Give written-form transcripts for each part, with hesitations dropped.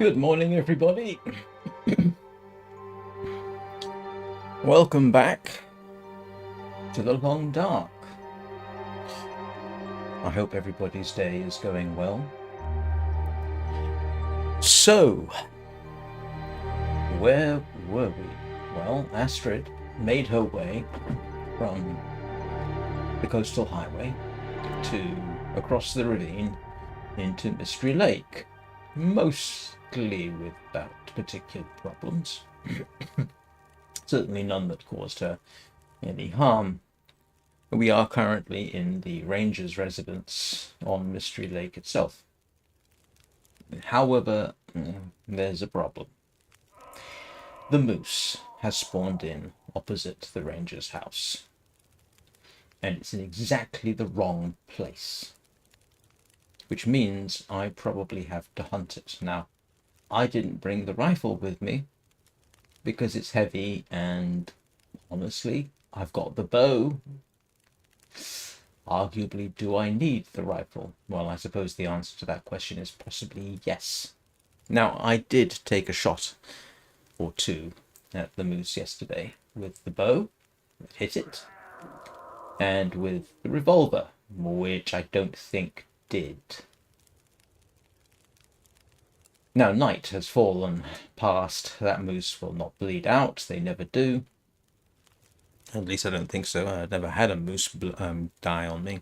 Good morning, everybody. Welcome back to the Long Dark. I hope everybody's day is going well. So, where were we? Well, Astrid made her way from the coastal highway to across the ravine into Mystery Lake, mostly without particular problems. Certainly none that caused her any harm. We are currently in the ranger's residence on Mystery Lake itself. However, there's a problem. The moose has spawned in opposite the ranger's house, and it's in exactly the wrong place, which means I probably have to hunt it. Now, I didn't bring the rifle with me because it's heavy, and honestly, I've got the bow. Arguably, do I need the rifle? Well, I suppose the answer to that question is possibly yes. Now, I did take a shot or two at the moose yesterday with the bow, it hit it, and with the revolver, which I don't think did. Now, night has fallen past. That moose will not bleed out. They never do. At least I don't think so. I've never had a moose die on me.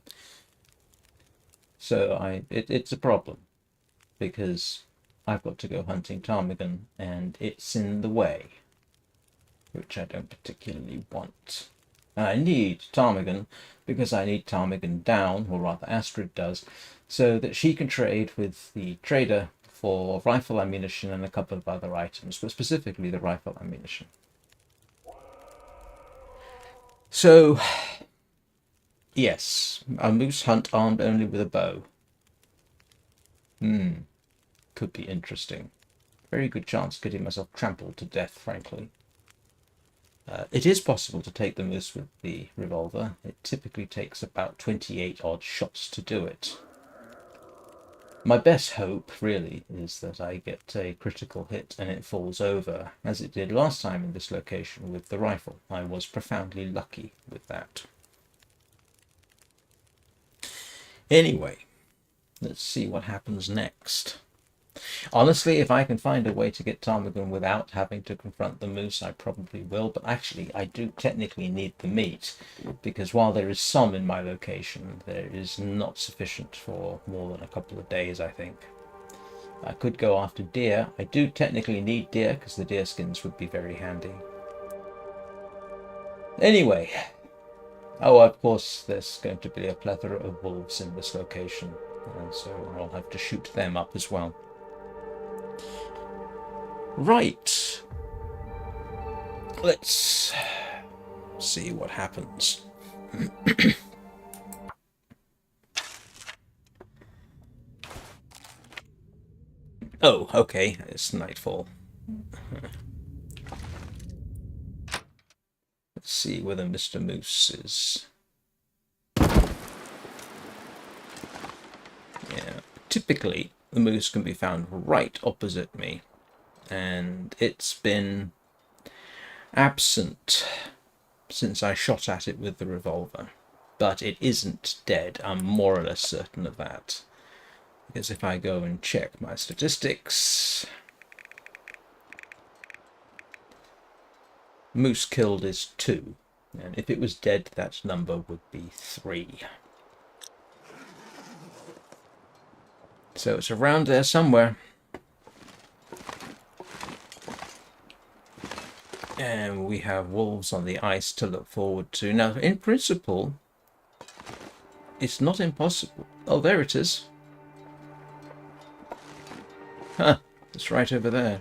So it's a problem, because I've got to go hunting ptarmigan, and it's in the way, which I don't particularly want. I need ptarmigan because I need ptarmigan down, or rather Astrid does, so that she can trade with the trader for rifle ammunition and a couple of other items, but specifically the rifle ammunition. So, yes, a moose hunt armed only with a bow. Could be interesting. Very good chance getting myself trampled to death, frankly. It is possible to take the moose with the revolver. It typically takes about 28 odd shots to do it. My best hope, really, is that I get a critical hit and it falls over, as it did last time in this location with the rifle. I was profoundly lucky with that. Anyway, let's see what happens next. Honestly, if I can find a way to get ptarmigan without having to confront the moose, I probably will. But actually, I do technically need the meat, because while there is some in my location, there is not sufficient for more than a couple of days, I think. I could go after deer. I do technically need deer, because the deer skins would be very handy. Anyway. Oh, of course, there's going to be a plethora of wolves in this location, and so I'll have to shoot them up as well. Right. Let's see what happens. Oh, okay. It's nightfall. Let's see whether Mr. Moose is... Yeah. Typically, the moose can be found right opposite me, and it's been absent since I shot at it with the revolver. But it isn't dead. I'm more or less certain of that. Because if I go and check my statistics, moose killed is 2. And if it was dead, that number would be 3. So it's around there somewhere. And we have wolves on the ice to look forward to. Now, in principle, it's not impossible. Oh, there it is. Huh, it's right over there.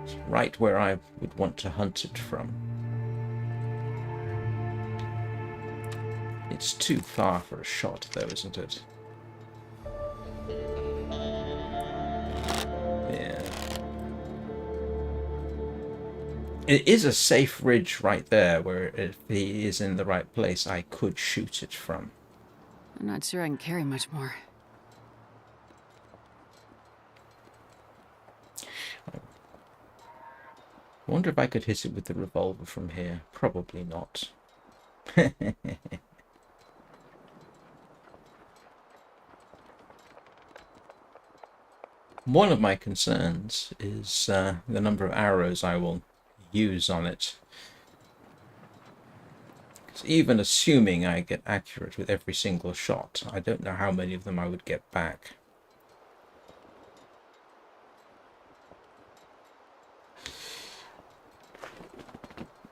It's right where I would want to hunt it from. It's too far for a shot, though, isn't it? Yeah. It is a safe ridge right there, where if he is in the right place, I could shoot it from. I'm not sure I can carry much more. I wonder if I could hit it with the revolver from here. Probably not. One of my concerns is the number of arrows I will use on it. Because even assuming I get accurate with every single shot, I don't know how many of them I would get back.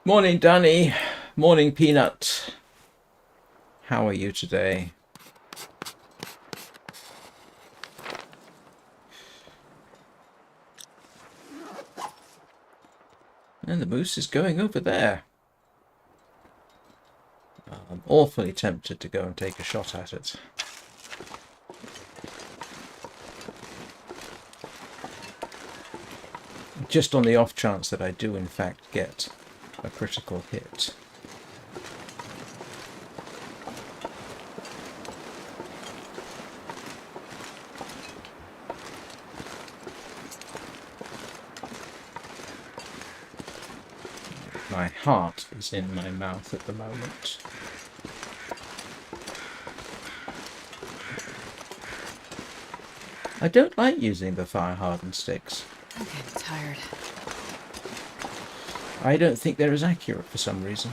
Morning, Danny. Morning, Peanut. How are you today? And the moose is going over there. I'm awfully tempted to go and take a shot at it. Just on the off chance that I do in fact get a critical hit. My heart is in my mouth at the moment. I don't like using the fire-hardened sticks. I'm getting tired. I don't think they're as accurate for some reason.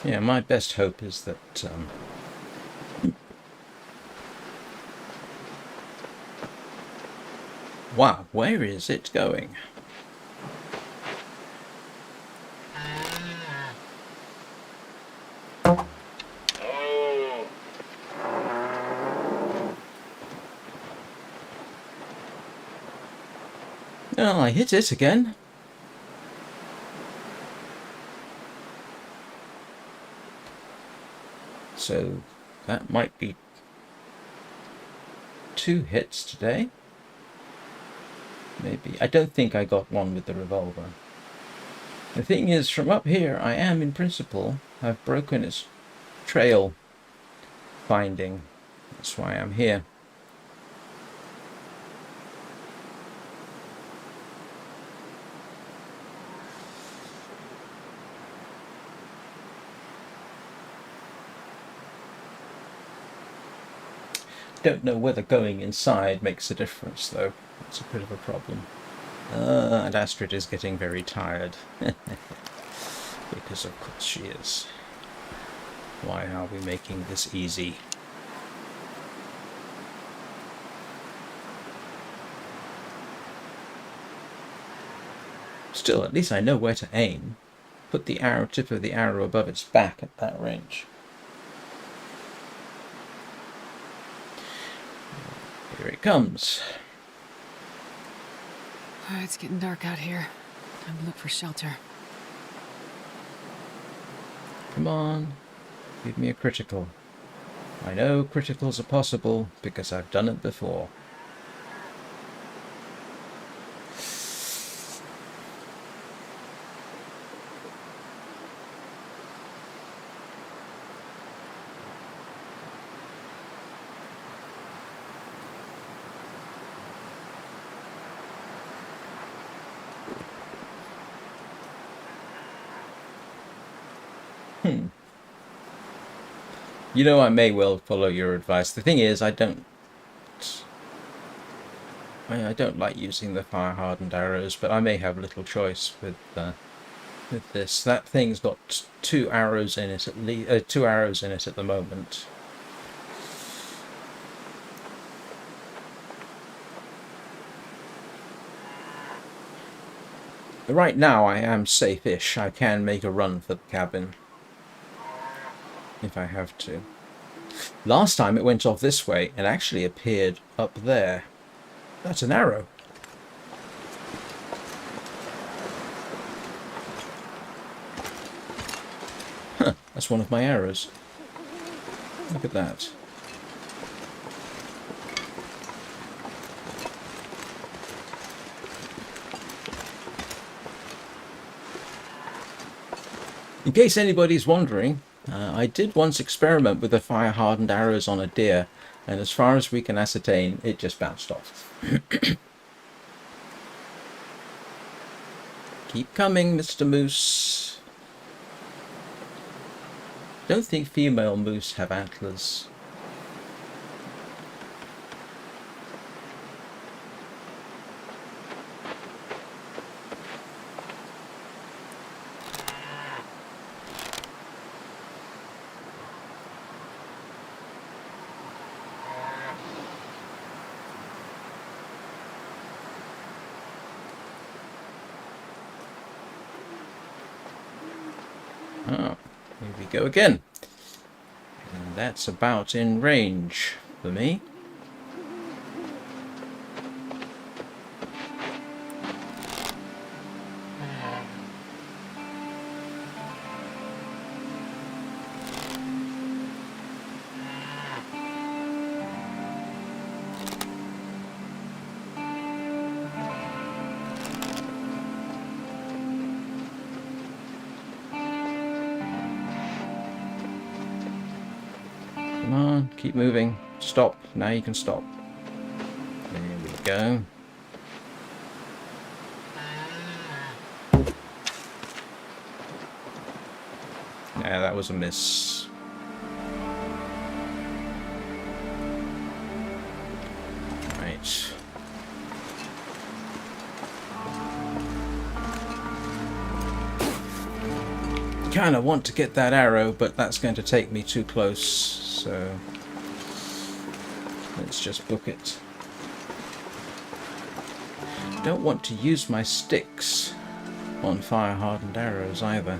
Yeah, my best hope is that wow, where is it going? Well, I hit it again. So that might be 2 hits today. Maybe. I don't think I got one with the revolver. The thing is, from up here, I am, in principle, I've broken its trail finding. That's why I'm here. Don't know whether going inside makes a difference, though. It's a bit of a problem. And Astrid is getting very tired. Because of course she is. Why are we making this easy? Still, at least I know where to aim. Put the tip of the arrow above its back at that range. Here it comes. It's getting dark out here. Time to look for shelter. Come on. Give me a critical. I know criticals are possible because I've done it before. You know, I may well follow your advice. The thing is, I don't like using the fire-hardened arrows, but I may have little choice with this. That thing's got 2 arrows in it at least. 2 arrows in it at the moment. Right now, I am safe-ish. I can make a run for the cabin if I have to. Last time it went off this way and actually appeared up there. That's an arrow. Huh, that's one of my arrows. Look at that. In case anybody's wondering, I did once experiment with the fire-hardened arrows on a deer, and as far as we can ascertain, it just bounced off. Keep coming, Mr. Moose. Don't think female moose have antlers. Oh, here we go again. And that's about in range for me. Come on, keep moving. Stop. Now you can stop. There we go. Yeah, that was a miss. Right. Kind of want to get that arrow, but that's going to take me too close, so let's just book it. Don't want to use my sticks on fire-hardened arrows either.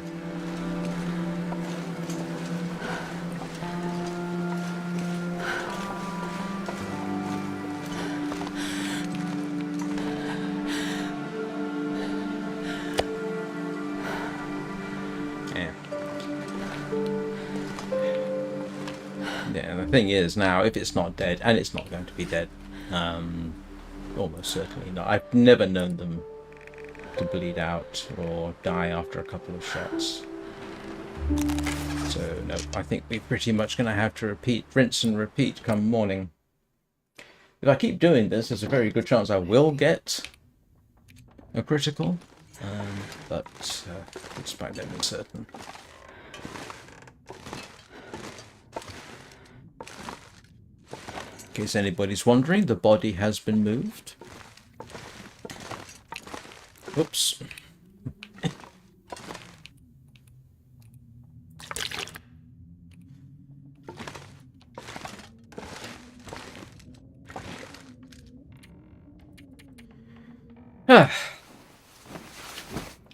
Yeah, the thing is now, if it's not dead, and it's not going to be dead, almost certainly not. I've never known them to bleed out or die after a couple of shots. So no, I think we're pretty much going to have to rinse and repeat come morning. If I keep doing this, there's a very good chance I will get a critical, but despite them uncertain. In case anybody's wondering, the body has been moved. Oops.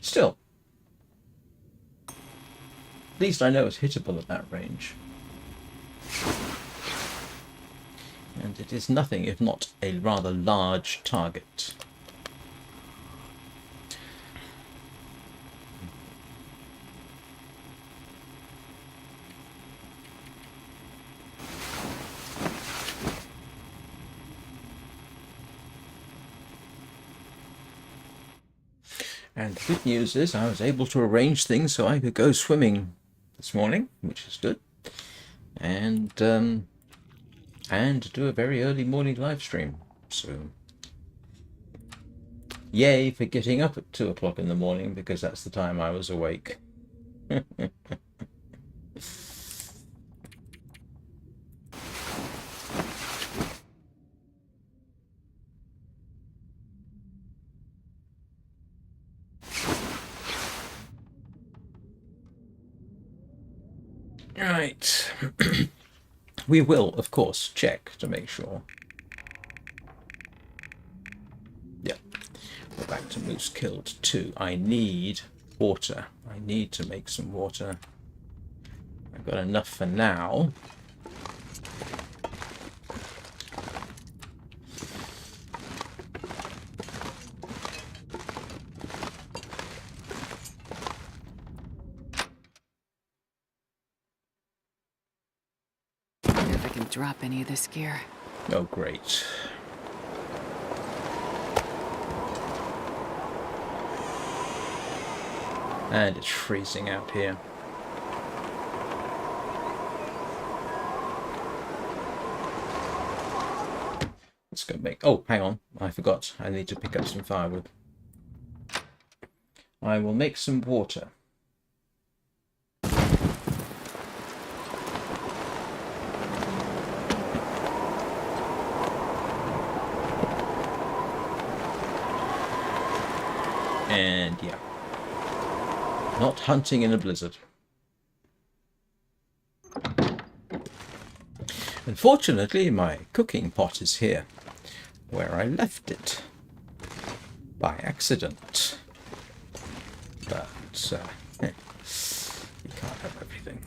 Still. At least I know it's hittable at that range. And it is nothing if not a rather large target. And the good news is I was able to arrange things so I could go swimming this morning, which is good. And do a very early morning live stream. So yay for getting up at 2 o'clock in the morning, because that's the time I was awake. Right. We will, of course, check to make sure. Yeah. We're back to moose killed 2. I need water. I need to make some water. I've got enough for now. can drop any of this gear. Oh, great. And it's freezing out here. Let's go make... Oh, hang on. I forgot. I need to pick up some firewood. I will make some water. And yeah. Not hunting in a blizzard. Unfortunately, my cooking pot is here, where I left it by accident. But you can't have everything.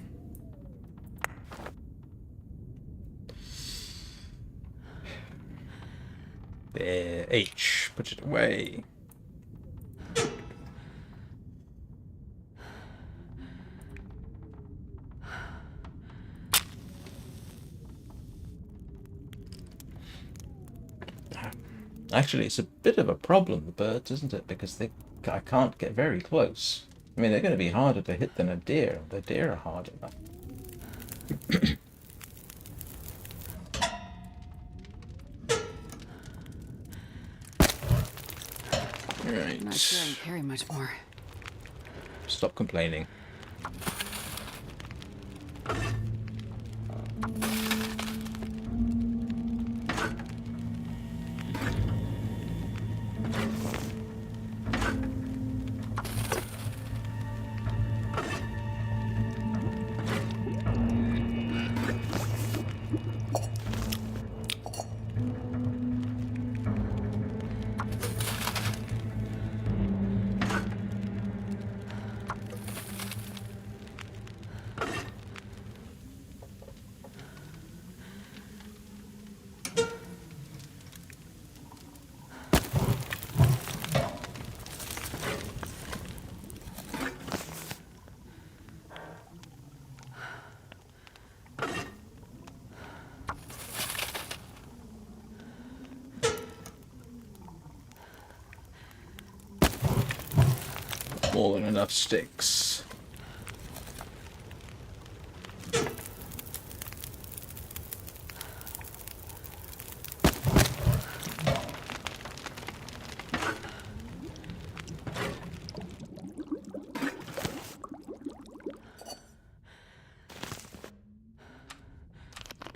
There, H, put it away. Actually, it's a bit of a problem, the birds, isn't it? Because I can't get very close. I mean, they're going to be harder to hit than a deer. The deer are hard enough. Right. I'm not sure I can carry much more. Stop complaining. More than enough sticks.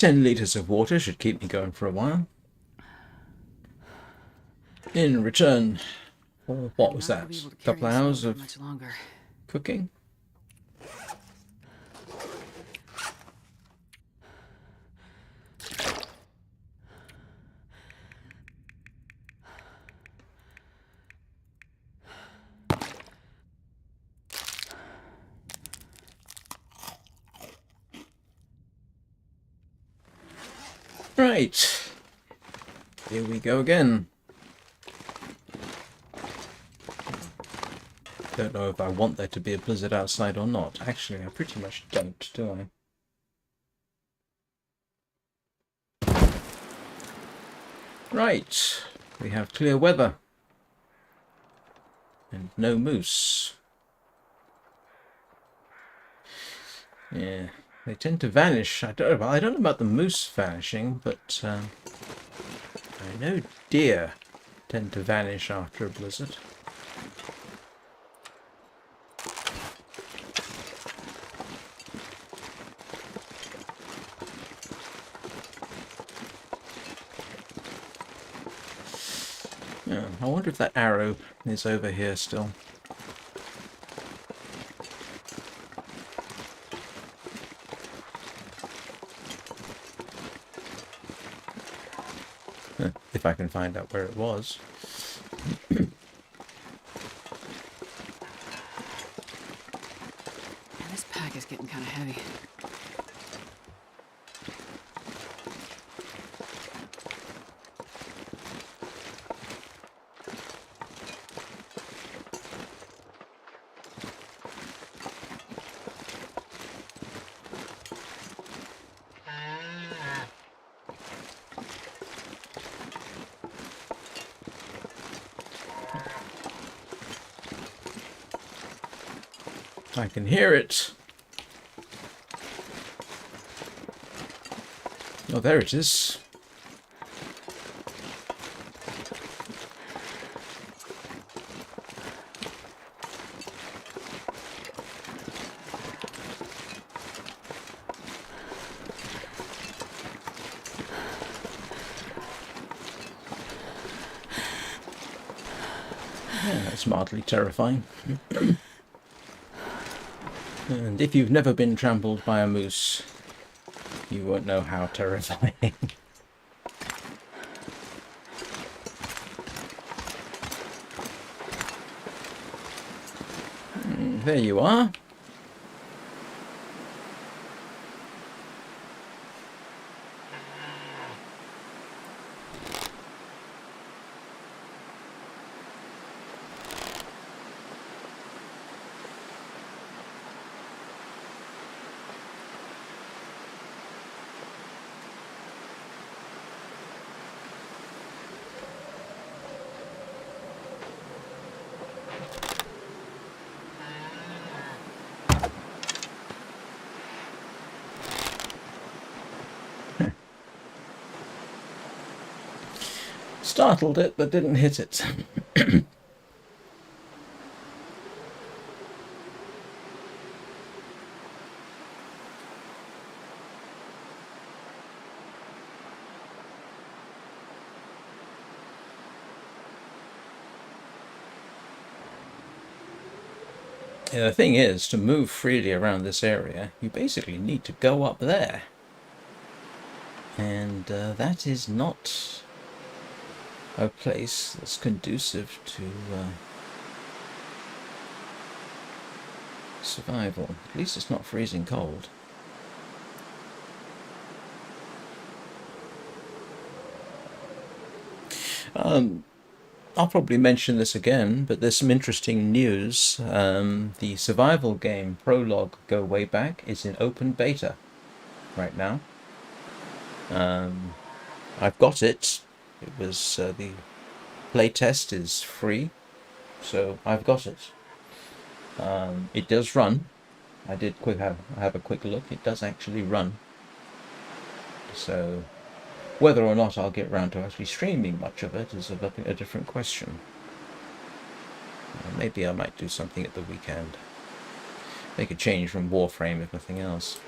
Ten litres of water should keep me going for a while. In return, for what was that? A couple of hours of cooking? Right. Here we go again. Don't know if I want there to be a blizzard outside or not. Actually, I pretty much don't, do I? Right. We have clear weather. And no moose. Yeah. They tend to vanish. I don't know about the moose vanishing, but I know deer tend to vanish after a blizzard. Yeah, I wonder if that arrow is over here still. If I can find out where it was. Yeah, this pack is getting kind of heavy. I can hear it. Oh, there it is. Yeah, that's mildly terrifying. And if you've never been trampled by a moose, you won't know how terrifying. There you are. Startled it, but didn't hit it. Yeah, the thing is, to move freely around this area, you basically need to go up there. And that is not a place that's conducive to survival. At least it's not freezing cold. I'll probably mention this again, but there's some interesting news. The survival game Prologue Go Way Back is in open beta right now. I've got it. It was the playtest is free, so I've got it. It does run. I did have a quick look. It does actually run. So whether or not I'll get round to actually streaming much of it is a different question. Maybe I might do something at the weekend. Make a change from Warframe if nothing else.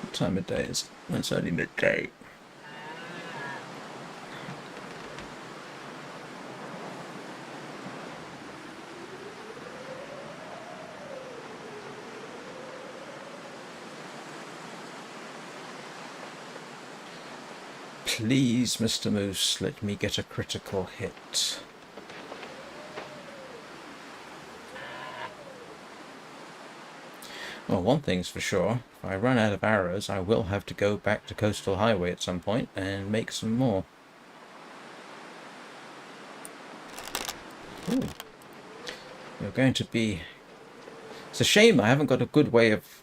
What time of day is it? It's only midday. Please, Mr. Moose, let me get a critical hit. Well, one thing's for sure. If I run out of arrows, I will have to go back to Coastal Highway at some point and make some more. Ooh. You're going to be... It's a shame I haven't got a good way of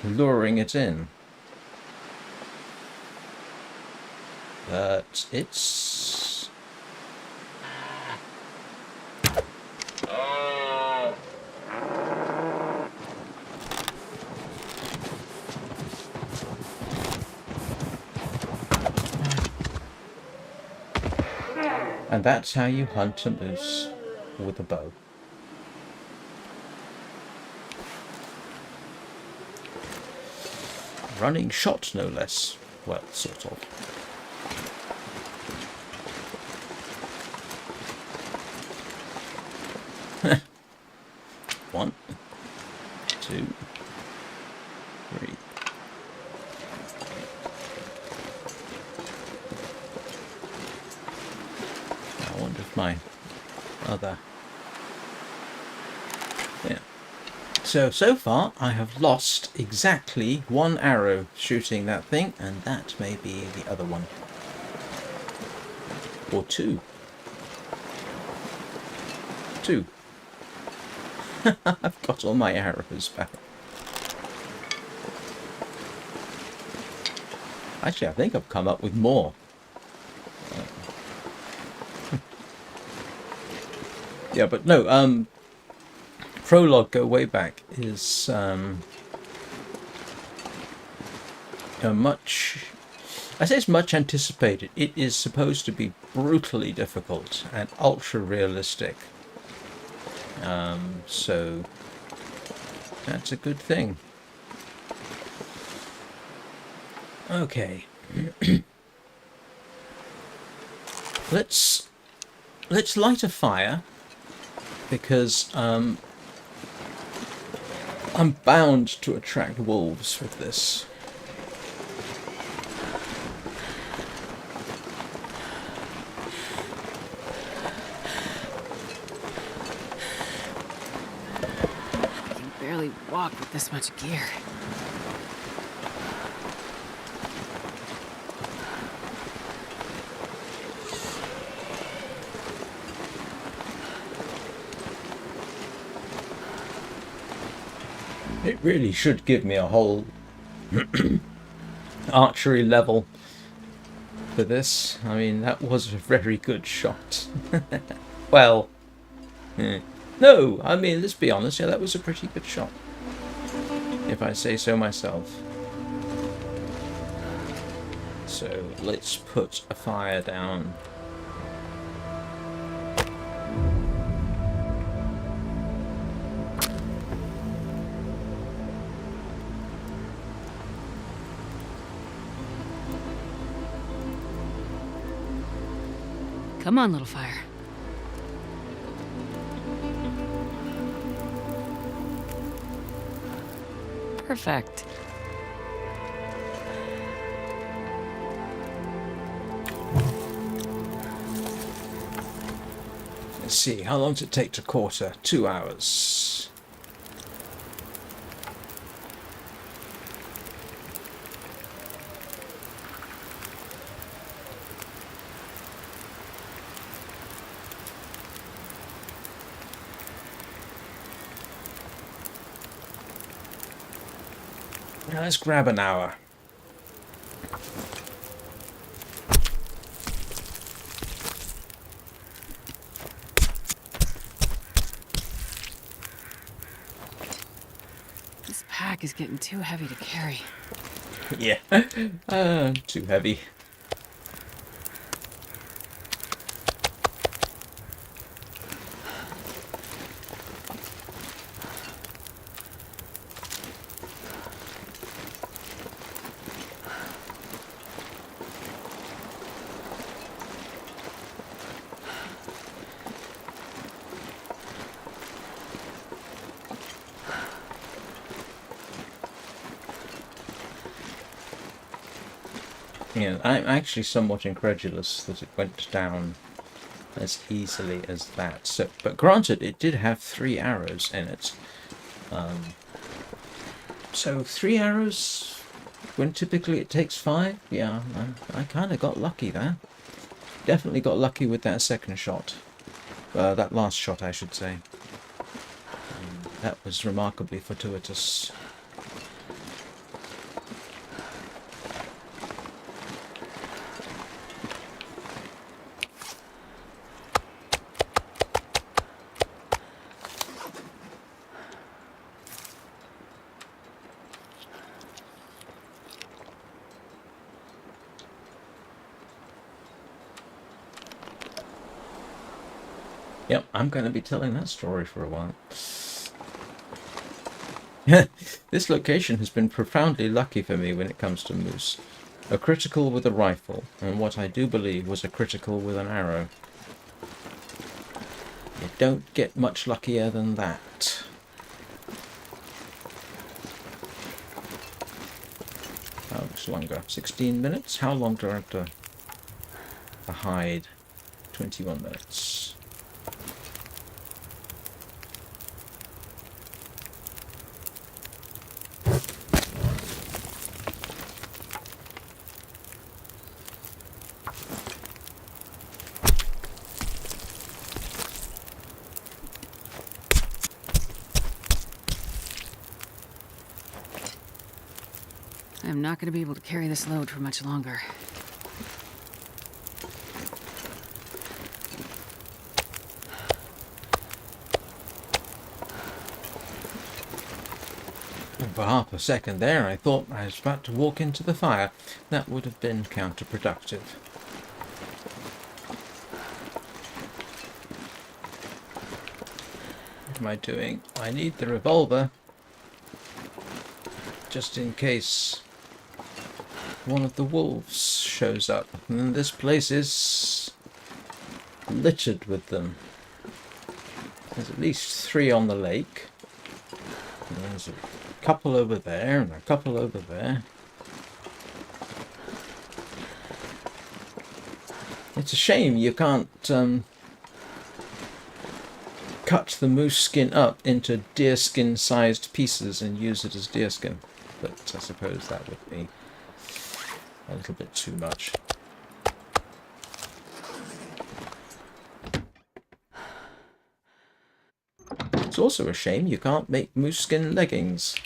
luring it in. But it's... And that's how you hunt a moose with a bow. Running shot, no less. Well, sort of. One, two, three. I wonder if my other... Yeah. So far I have lost exactly one arrow shooting that thing, and that may be the other one. Or two. Two. I've got all my arrows back. Actually, I think I've come up with more. Yeah, but no, prologue, go way back, is much... I say it's much anticipated. It is supposed to be brutally difficult and ultra-realistic. So that's a good thing. Okay. Let's light a fire, because I'm bound to attract wolves with this. I can barely walk with this much gear. It really should give me a whole archery level for this. I mean, that was a very good shot. Well, no, I mean, let's be honest, yeah, that was a pretty good shot, if I say so myself. So let's put a fire down. Come on, little fire. Perfect. Let's see, how long does it take to quarter? 2 hours. Now let's grab an hour. This pack is getting too heavy to carry. Yeah, too heavy. Yeah, I'm actually somewhat incredulous that it went down as easily as that. So, but granted, it did have 3 arrows in it. So 3 arrows when typically it takes 5. Yeah, I kind of got lucky there. Definitely got lucky with that second shot. That last shot, I should say. That was remarkably fortuitous. Yep, I'm going to be telling that story for a while. This location has been profoundly lucky for me when it comes to moose. A critical with a rifle, and what I do believe was a critical with an arrow. You don't get much luckier than that. How much longer? 16 minutes? How long do I have to hide? 21 minutes. I'm not going to be able to carry this load for much longer. For half a second there, I thought I was about to walk into the fire. That would have been counterproductive. What am I doing? I need the revolver, just in case one of the wolves shows up. And this place is littered with them. There's at least 3 on the lake. And there's a couple over there and a couple over there. It's a shame you can't cut the moose skin up into deerskin sized pieces and use it as deerskin. But I suppose that would be a little bit too much. It's also a shame you can't make moose skin leggings.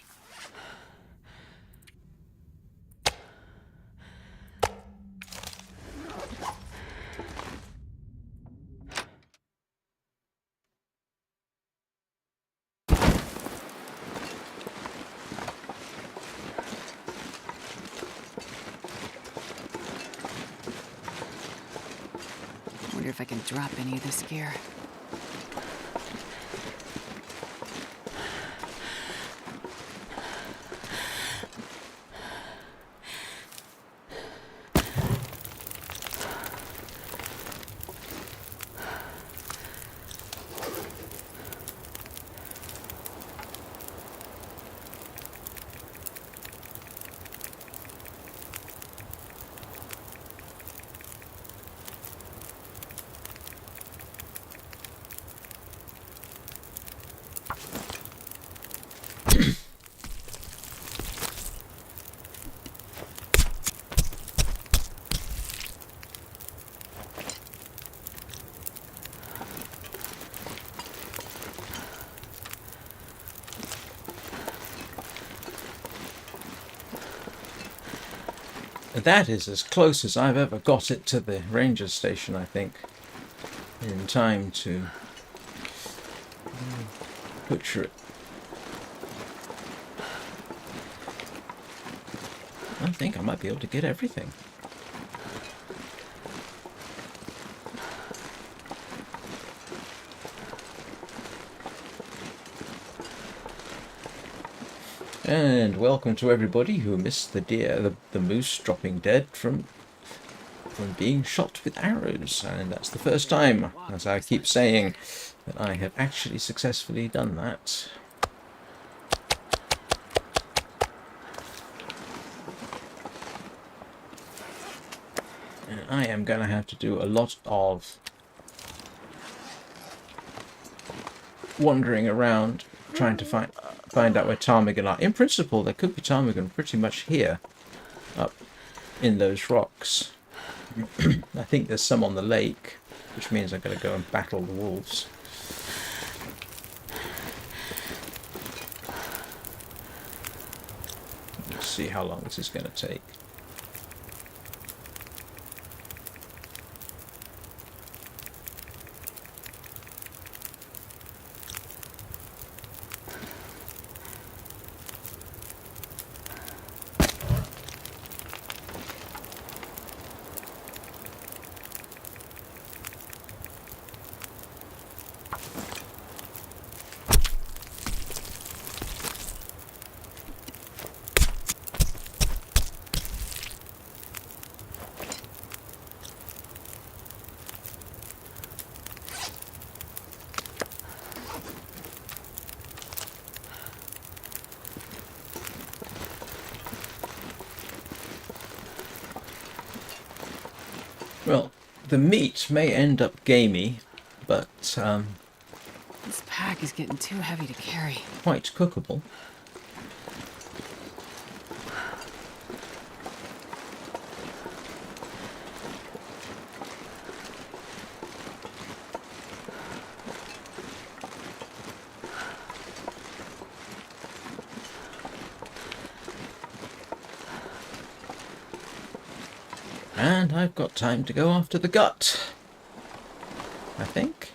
Wonder if I can drop any of this gear. That is as close as I've ever got it to the ranger station, I think, in time to butcher it. I think I might be able to get everything. And welcome to everybody who missed the deer, the moose dropping dead from being shot with arrows. And that's the first time, as I keep saying, that I have actually successfully done that. And I am going to have to do a lot of wandering around trying to find out where ptarmigan are. In principle, there could be ptarmigan pretty much here, up in those rocks. I think there's some on the lake, which means I'm going to go and battle the wolves. Let's see how long this is going to take. Well, the meat may end up gamey, but This pack is getting too heavy to carry. quite cookable. And I've got time to go after the gut, I think.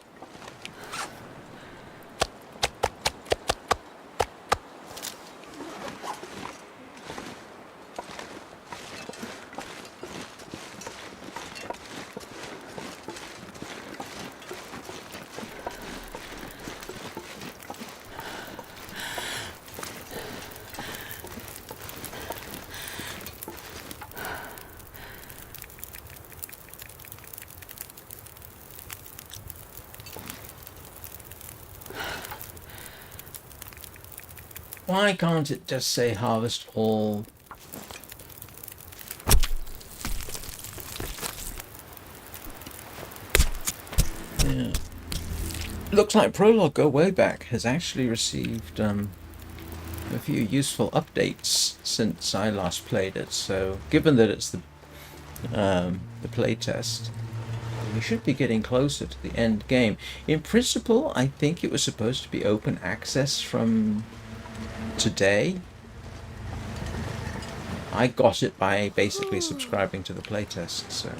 Why can't it just say harvest all? Yeah. Looks like Prologue Go Way Back has actually received a few useful updates since I last played it. So, given that it's the playtest, we should be getting closer to the end game. In principle, I think it was supposed to be open access from today. I got it by basically subscribing to the playtest, so.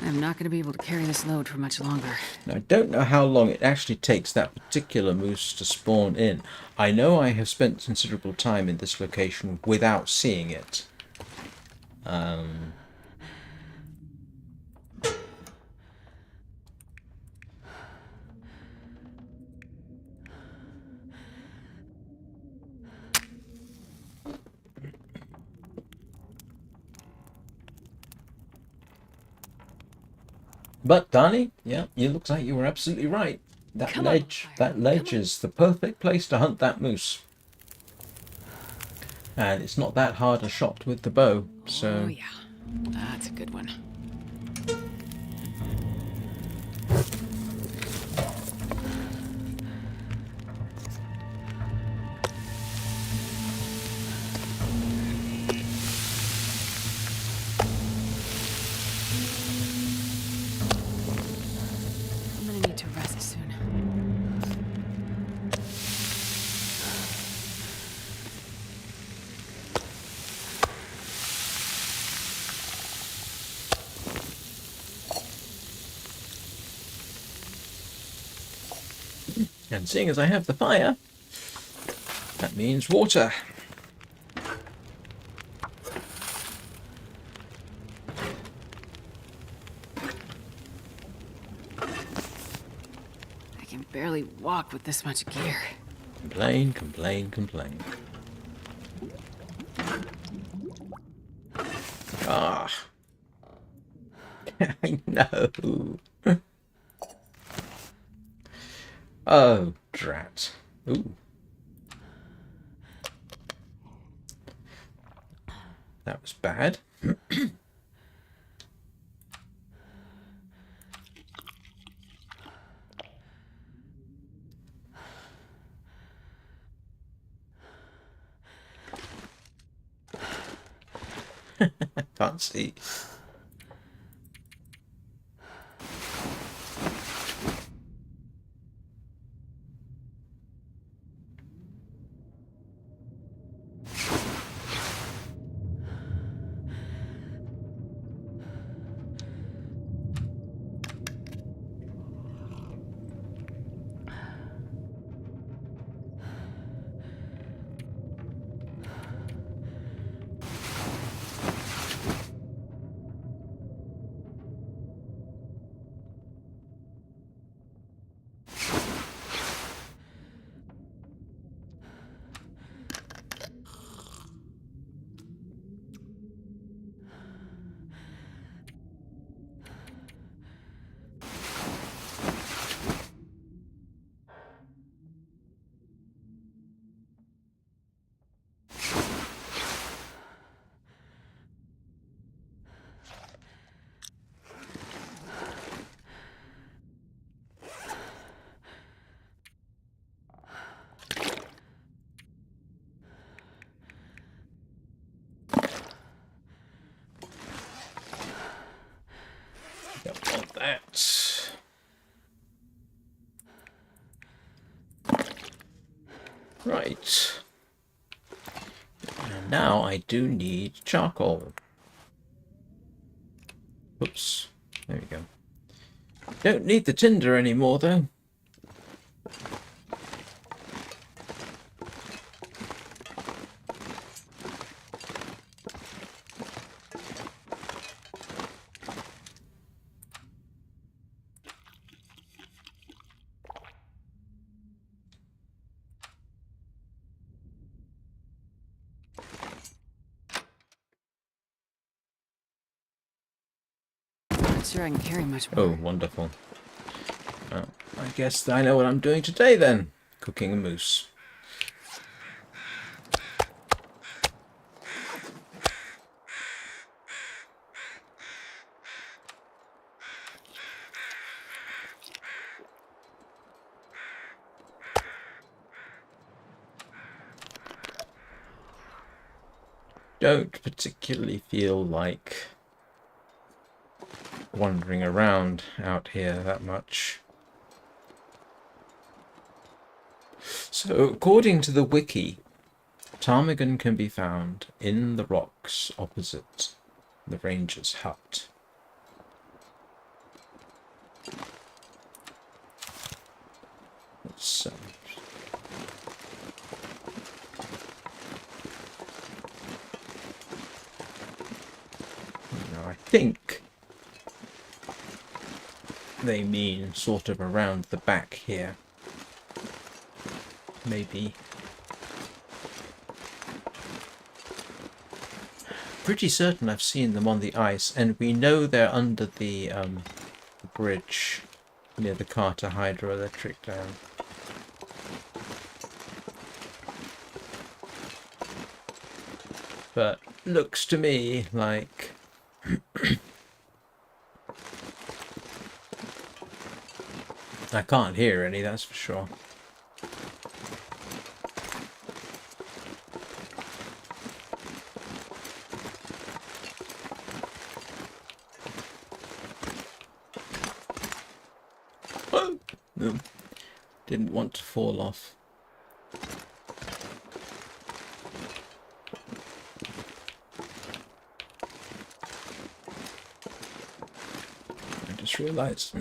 I'm not going to be able to carry this load for much longer. Now, I don't know how long it actually takes that particular moose to spawn in. I know I have spent considerable time in this location without seeing it. But Danny, yeah, it looks like you were absolutely right. That ledge is the perfect place to hunt that moose. And it's not that hard a shot with the bow, so. Oh yeah, that's a good one. I'm gonna need to rest soon. And seeing as I have the fire, that means water. I can barely walk with this much gear. Complain, complain, complain. Ah. I know. Oh, drat. Ooh. That was bad. Can't see. Don't want that. Right. And now I do need charcoal. Oops. There we go. Don't need the tinder anymore, though. Not sure I can carry much Oh, more. wonderful. I guess I know what I'm doing today, then. Cooking a moose. Don't particularly feel like wandering around out here that much. So, according to the wiki, Ptarmigan can be found in the rocks opposite the ranger's hut. Let's I think they mean sort of around the back here. Maybe. Pretty certain I've seen them on the ice, and we know they're under the bridge near the Carter hydroelectric dam. But looks to me like I can't hear any, that's for sure. Oh, no. Didn't want to fall off. I just realised.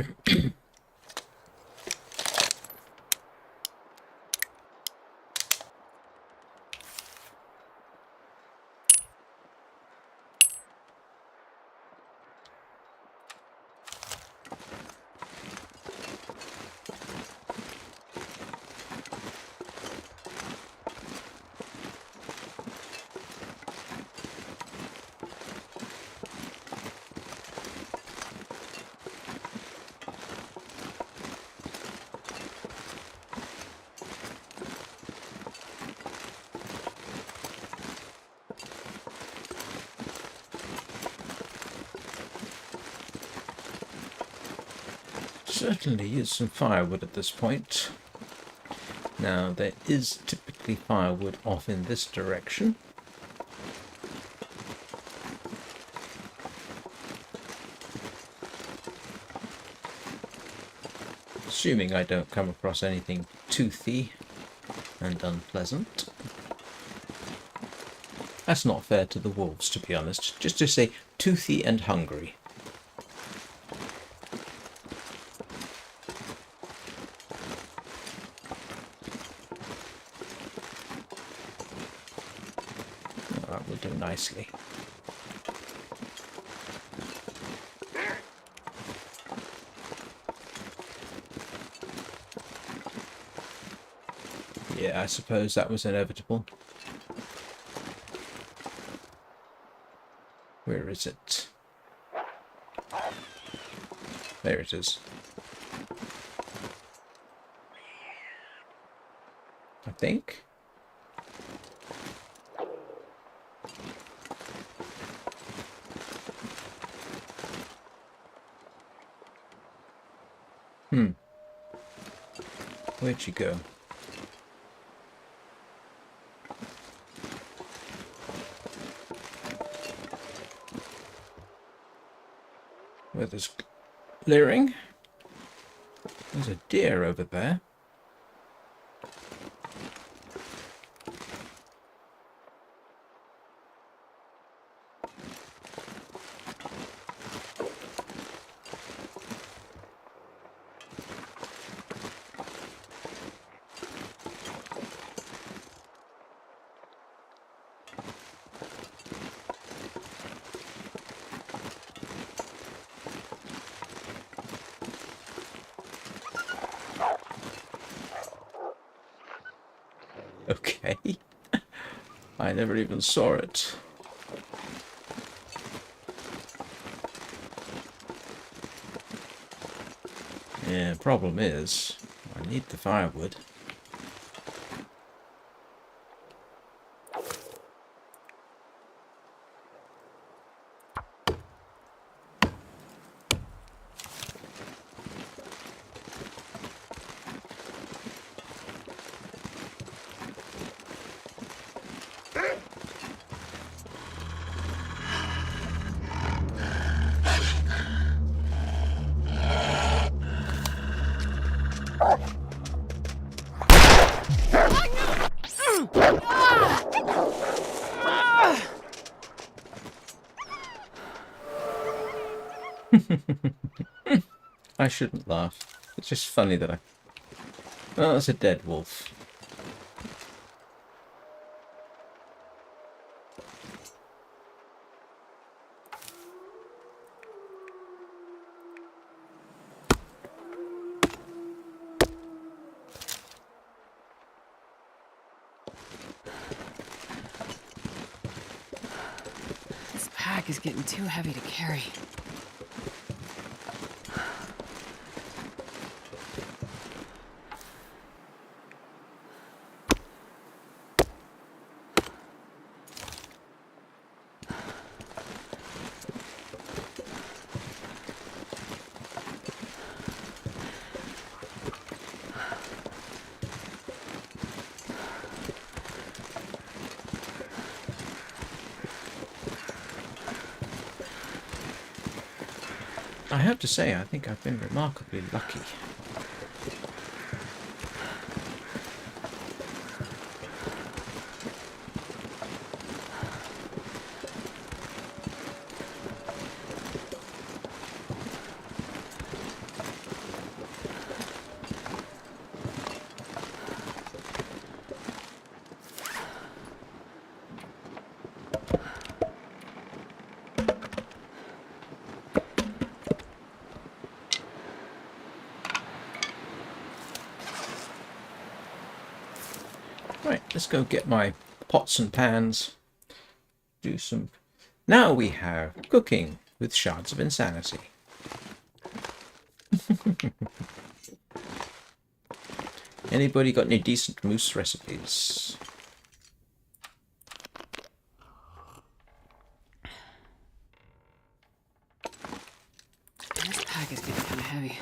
Certainly is some firewood at this point. Now, there is typically firewood off in this direction. Assuming I don't come across anything toothy and unpleasant. That's not fair to the wolves, to be honest. Just to say toothy and hungry. Oh, that will do nicely. Yeah, I suppose that was inevitable. Where is it? There it is. I think. Where'd you go? Where there's clearing? There's a deer over there. Okay. I never even saw it. Yeah, problem is, I need the firewood. I shouldn't laugh. It's just funny that I... Oh, that's a dead wolf. This pack is getting too heavy to carry. I have to say, I think I've been remarkably lucky. Right, let's go get my pots and pans. Do some... Now we have cooking with shards of insanity. Anybody got any decent moose recipes? This pack is getting kind of heavy.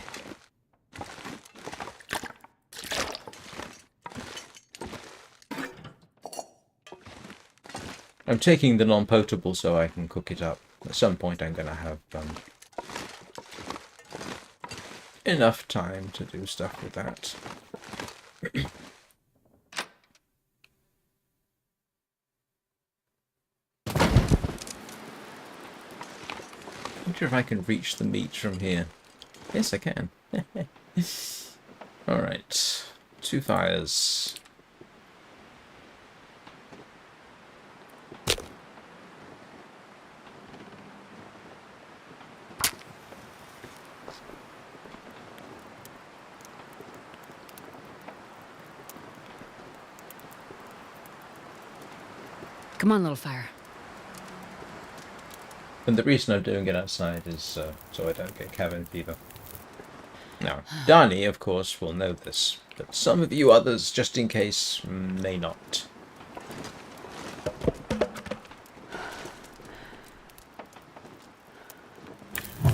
I'm taking the non-potable so I can cook it up. At some point I'm going to have enough time to do stuff with that. I wonder if I can reach the meat from here. Yes, I can. Alright. 2 fires. Come on, little fire. And the reason I'm doing it outside is so I don't get cabin fever. Now, Dani, of course, will know this, but some of you others, just in case, may not. I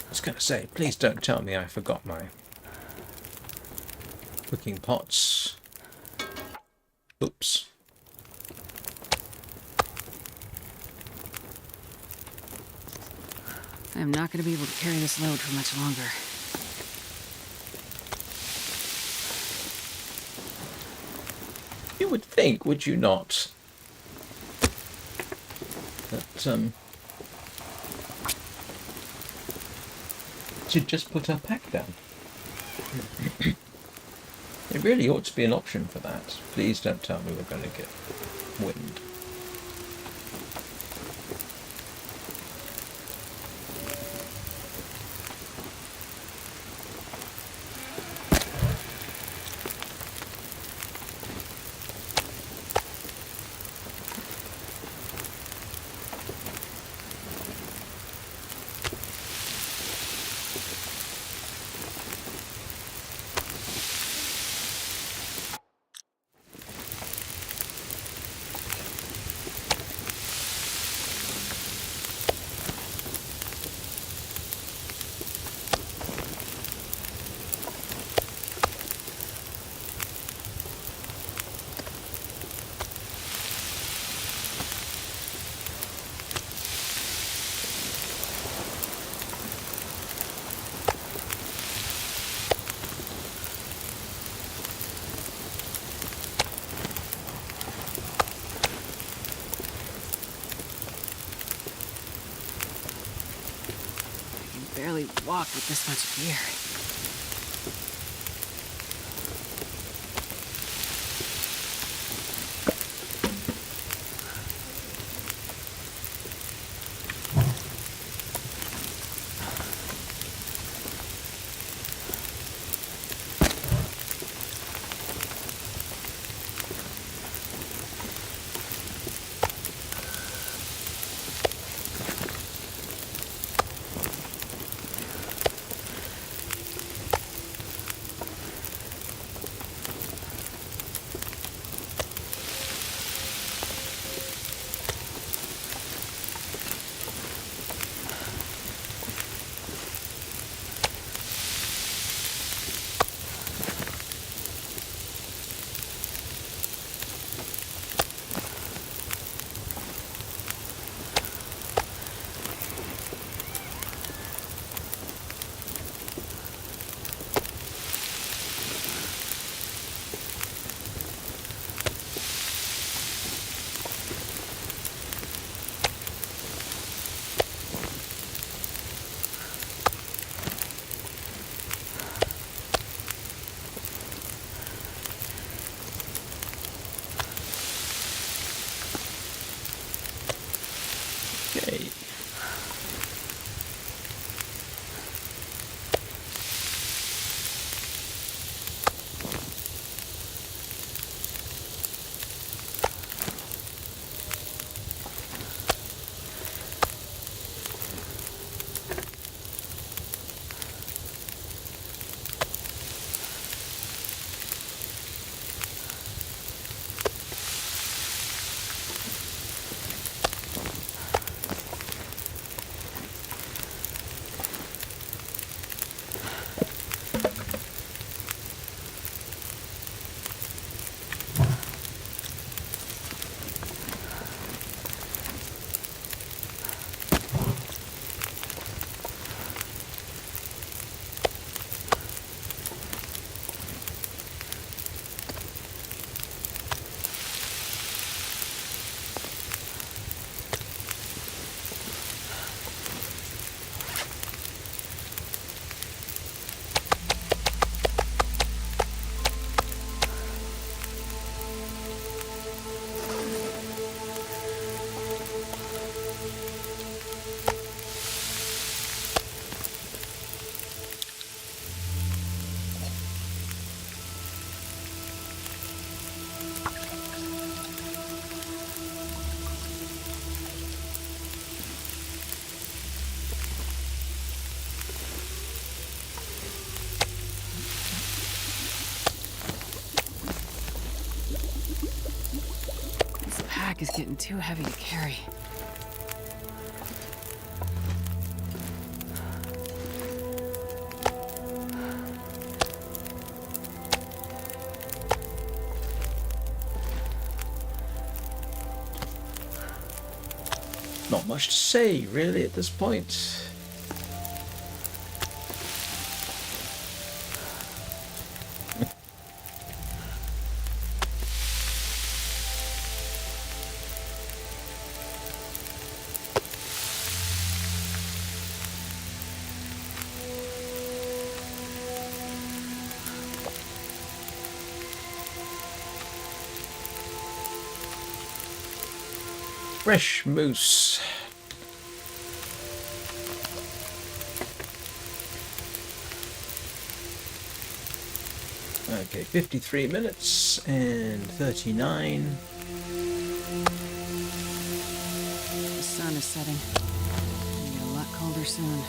was going to say, please don't tell me I forgot my cooking pots. Oops. I am not going to be able to carry this load for much longer. You would think, would you not, that she'd just put her pack down. It really ought to be an option for that. Please don't tell me we're going to get wind. barely walk with this much gear. Okay. This pack is getting too heavy to carry. Not much to say, really, at this point. Fresh moose. Okay, 53 minutes and 39. The sun is setting. It'll get a lot colder soon.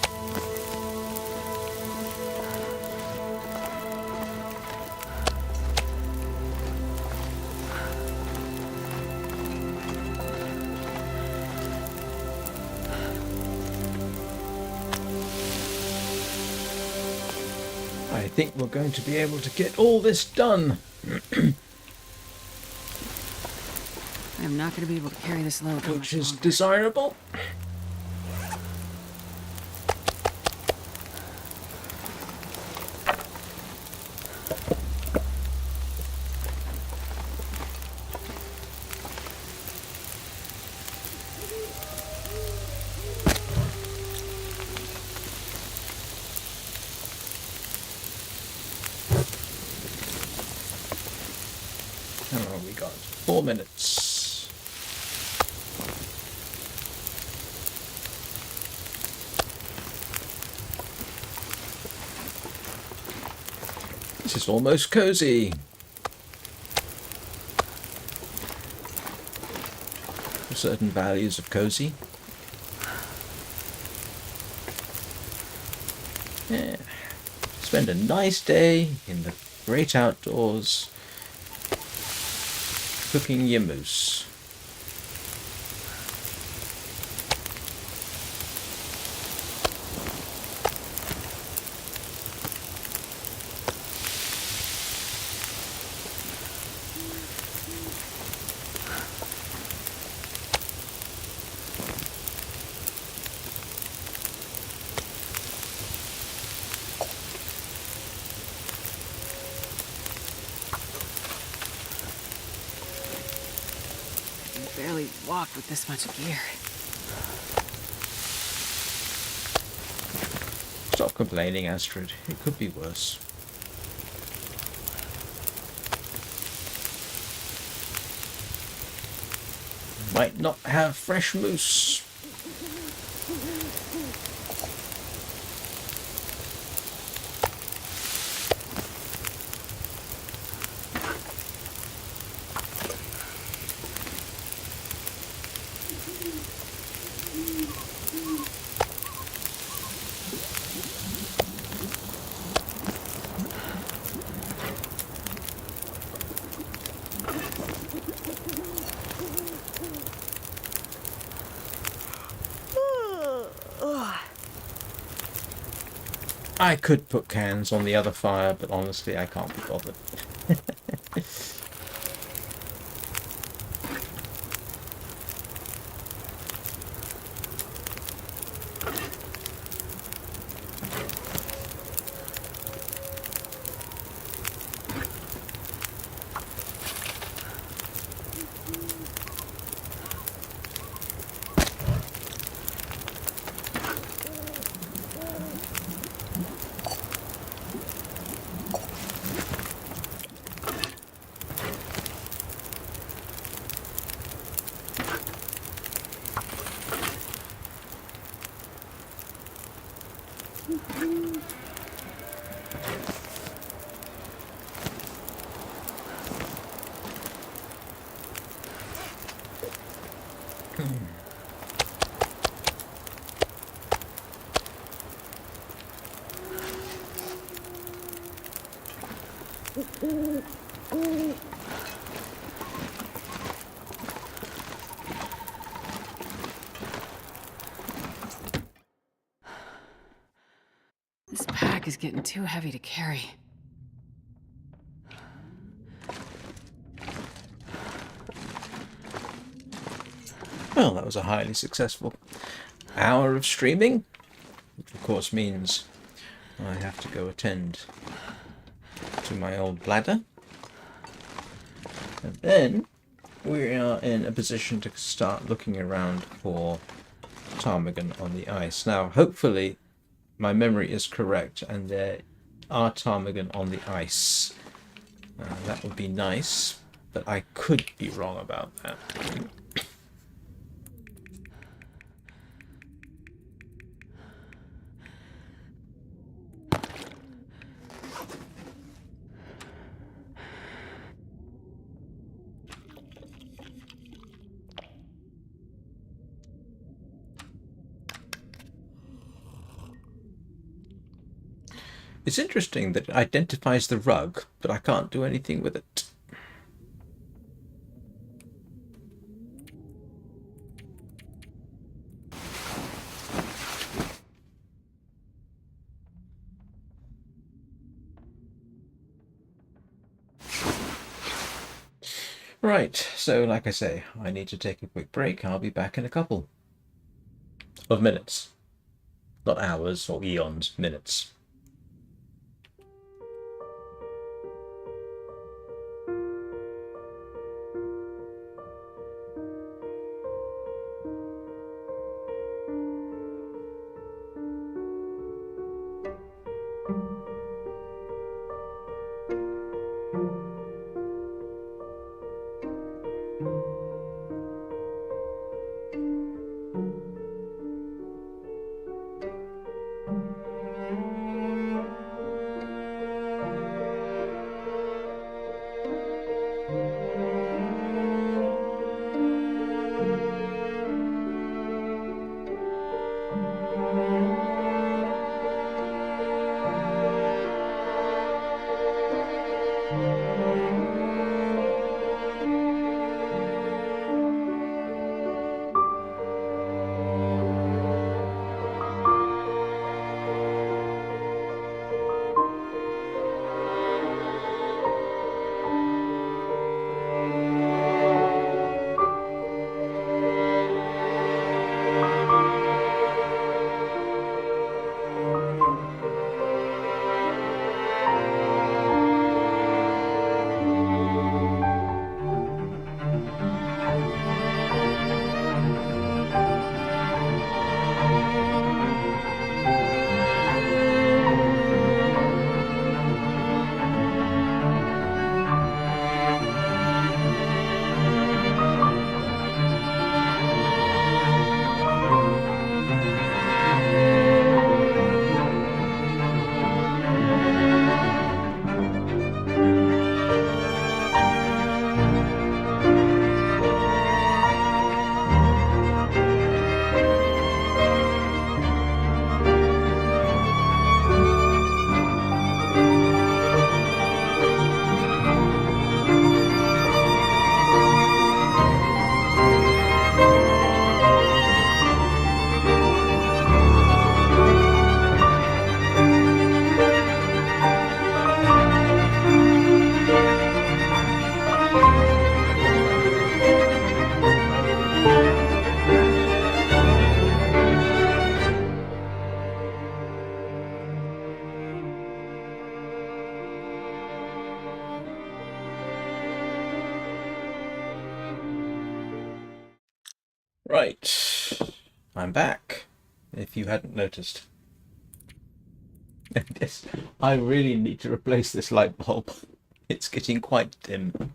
I think we're going to be able to get all this done. I'm not going to be able to carry this load for Which much is longer. desirable. more minutes. This is almost cozy. For certain values of cozy. Yeah. Spend a nice day in the great outdoors cooking your moose. Barely walk with this much gear. Stop complaining, Astrid. It could be worse. Might not have fresh moose. I could put cans on the other fire, but honestly, I can't be bothered. This pack is getting too heavy to carry. Well, that was a highly successful hour of streaming, which of course means I have to go attend to my old bladder. And then we are in a position to start looking around for ptarmigan on the ice. Now, hopefully, my memory is correct and there are ptarmigan on the ice. That would be nice, but I could be wrong about that. It's interesting that it identifies the rug, but I can't do anything with it. Right, so like I say, I need to take a quick break. I'll be back in a couple of minutes. Not hours or eons, minutes. Right. I'm back, if you hadn't noticed. Yes, I really need to replace this light bulb. It's getting quite dim.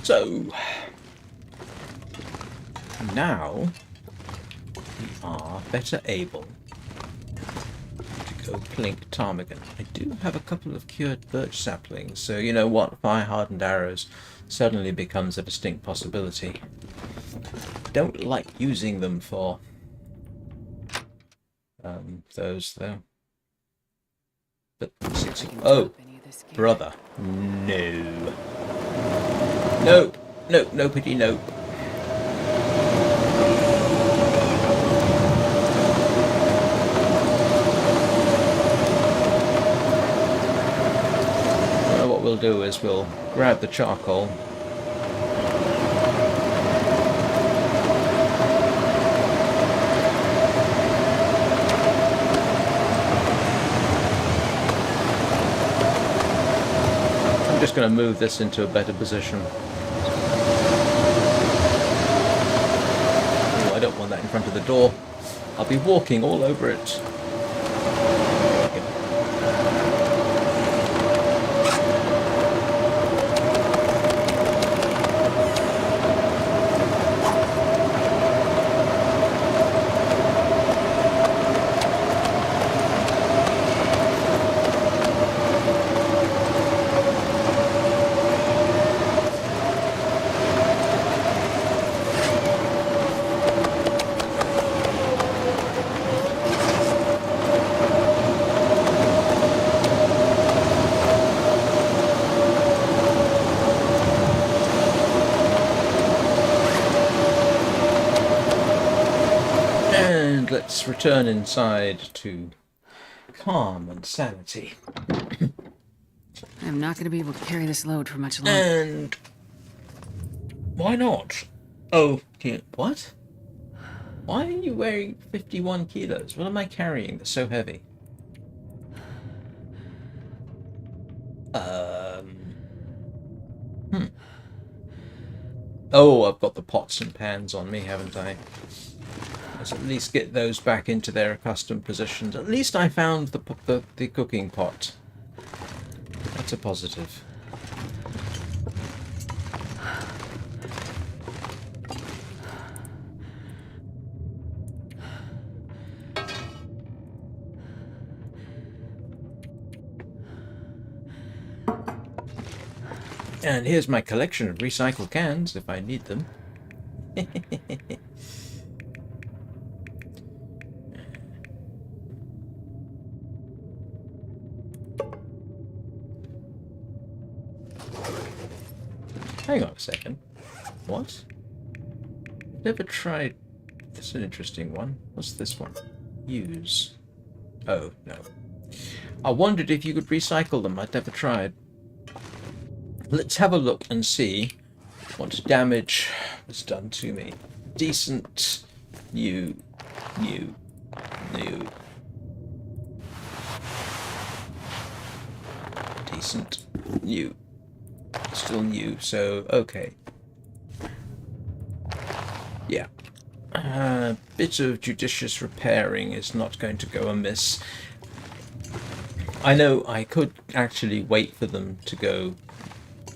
So, now we are better able to go plink ptarmigan. I do have a couple of cured birch saplings, so you know what? Fire-hardened arrows suddenly becomes a distinct possibility. Don't like using them for those, though. But oh, brother, no. Nope. Nope. Nobody. Nope. Well, what we'll do is we'll grab the charcoal. I'm just going to move this into a better position. I don't want that in front of the door. I'll be walking all over it. Let's return inside to calm and sanity. I'm not going to be able to carry this load for much longer. And why not? Oh, what? Why are you weighing 51 kilos? What am I carrying that's so heavy? Oh, I've got the pots and pans on me, haven't I? Let's at least get those back into their accustomed positions. At least I found the cooking pot. That's a positive. And here's my collection of recycled cans if I need them. Hang on a second. What? Never tried. This is an interesting one. What's this one? Use. Oh, no. I wondered if you could recycle them. I'd never tried. Let's have a look and see what damage was done to me. Decent. New. Decent. New. Still new, so okay. Yeah. A bit of judicious repairing is not going to go amiss. I know I could actually wait for them to go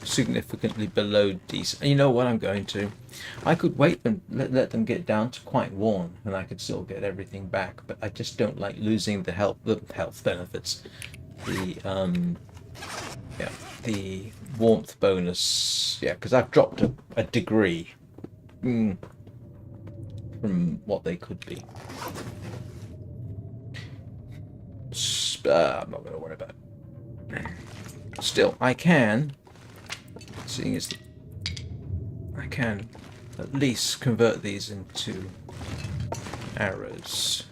significantly below decent. You know what I'm going to? I could wait and let them get down to quite worn, and I could still get everything back. But I just don't like losing the health benefits. The warmth bonus. Yeah, because I've dropped a degree from what they could be. I'm not going to worry about it. Still, I can. Seeing as I can at least convert these into arrows.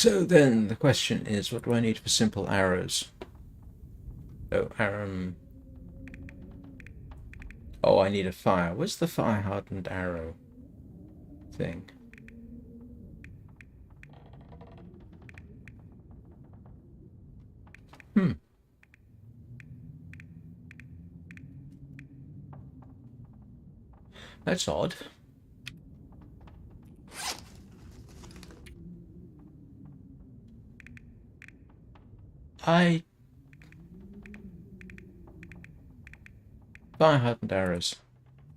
So then the question is, what do I need for simple arrows? Oh, oh, I need a fire. Where's the fire-hardened arrow thing? That's odd. Fire-hardened arrows.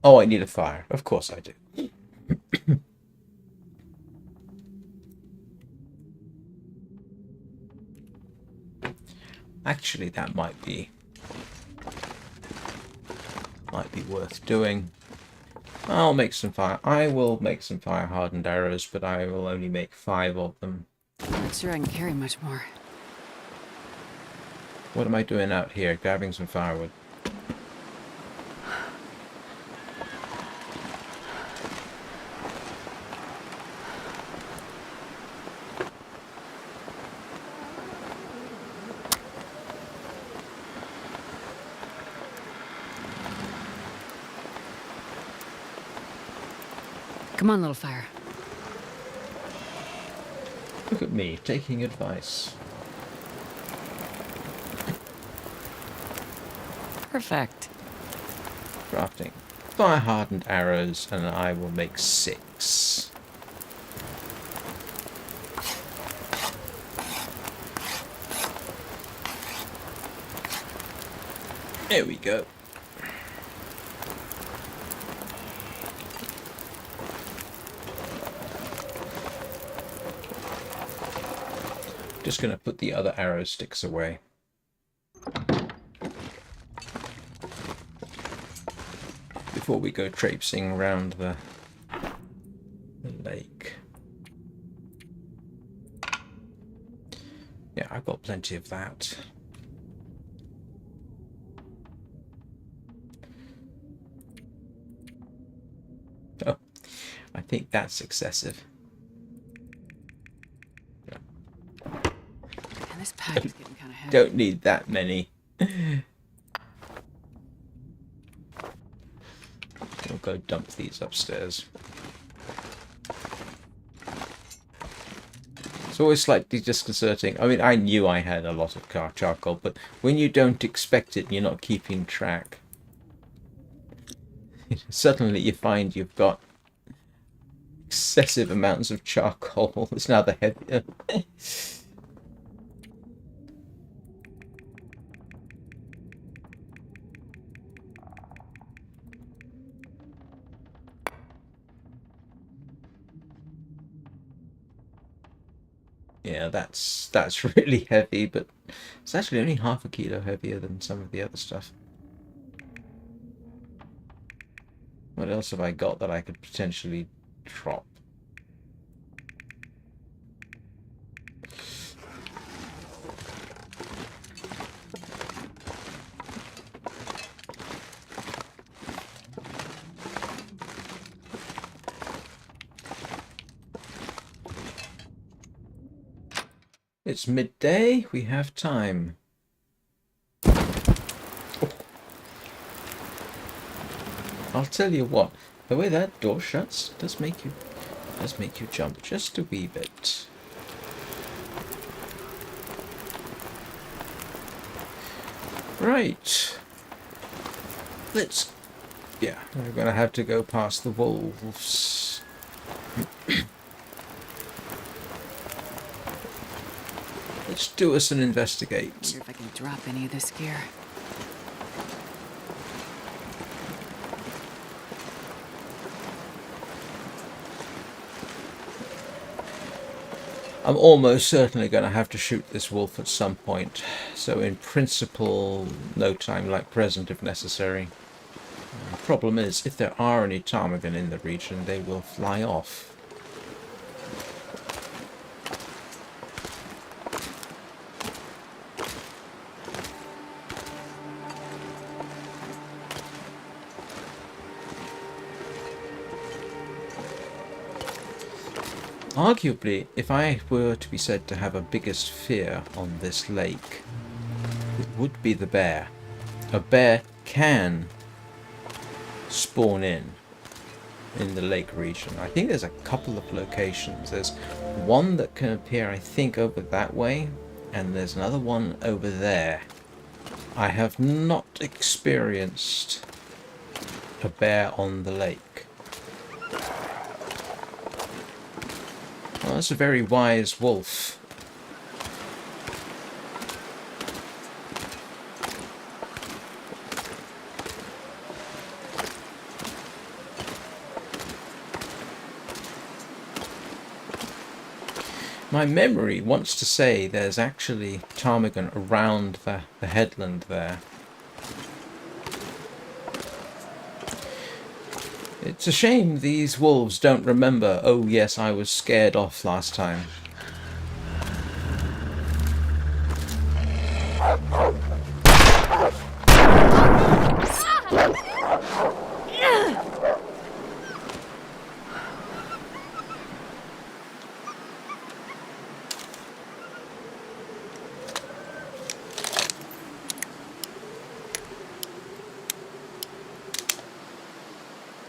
Oh, I need a fire. Of course I do. Actually, that might be worth doing. I'll make some fire. I will make some fire-hardened arrows, but I will only make 5 of them. Not sure I can carry much more. What am I doing out here? Grabbing some firewood. Come on, little fire. Look at me, taking advice. Perfect. Crafting fire-hardened arrows, and I will make 6. There we go. Just going to put the other arrow sticks away. Before we go traipsing around the lake. Yeah, I've got plenty of that. Oh, I think that's excessive. And this pack is getting kind of heavy. Don't need that many. We'll go dump these upstairs. It's always slightly disconcerting. I mean, I knew I had a lot of charcoal, but when you don't expect it and you're not keeping track, suddenly you find you've got excessive amounts of charcoal. It's now the heavier. Yeah, that's really heavy, but it's actually only half a kilo heavier than some of the other stuff. What else have I got that I could potentially drop? It's midday, we have time. Oh. I'll tell you what, the way that door shuts does make you jump just a wee bit. Right. Yeah, we're gonna have to go past the wolves. Let's do us an investigate. Wonder if I can drop any of this gear. I'm almost certainly going to have to shoot this wolf at some point, so in principle, no time like present if necessary. The problem is, if there are any ptarmigan in the region, they will fly off. Arguably, if I were to be said to have a biggest fear on this lake, it would be the bear. A bear can spawn in the lake region. I think there's a couple of locations. There's one that can appear, I think, over that way, and there's another one over there. I have not experienced a bear on the lake. Well, that's a very wise wolf. My memory wants to say there's actually ptarmigan around the headland there. It's a shame these wolves don't remember, oh yes, I was scared off last time.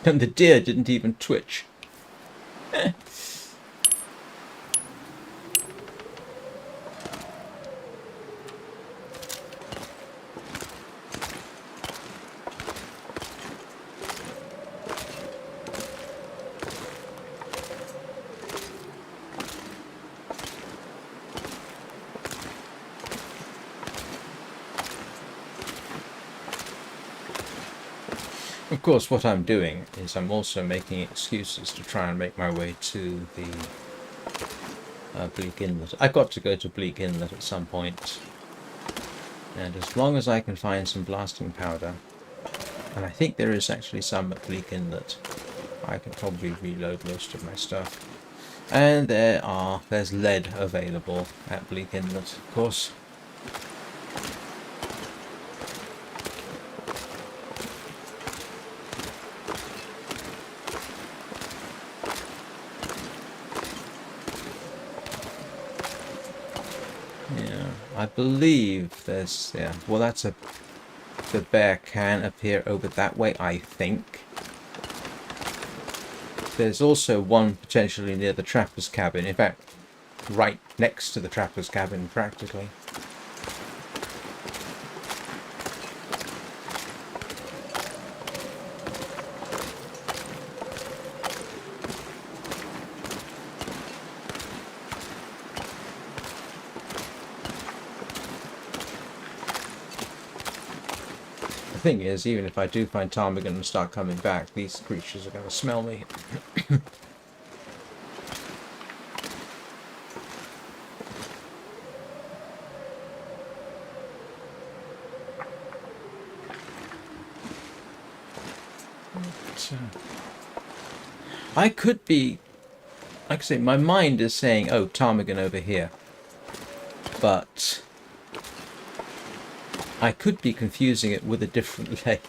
And the deer didn't even twitch. Of course, what I'm doing is I'm also making excuses to try and make my way to the Bleak Inlet. I've got to go to Bleak Inlet at some point. And as long as I can find some blasting powder, and I think there is actually some at Bleak Inlet, I can probably reload most of my stuff. And there's lead available at Bleak Inlet, of course. I believe there's, yeah, well the bear can appear over that way, I think. There's also one potentially near the trapper's cabin, in fact, right next to the trapper's cabin, practically. The thing is, even if I do find ptarmigan and start coming back, these creatures are going to smell me. I could be, like I say, my mind is saying, oh, ptarmigan over here. But I could be confusing it with a different lake.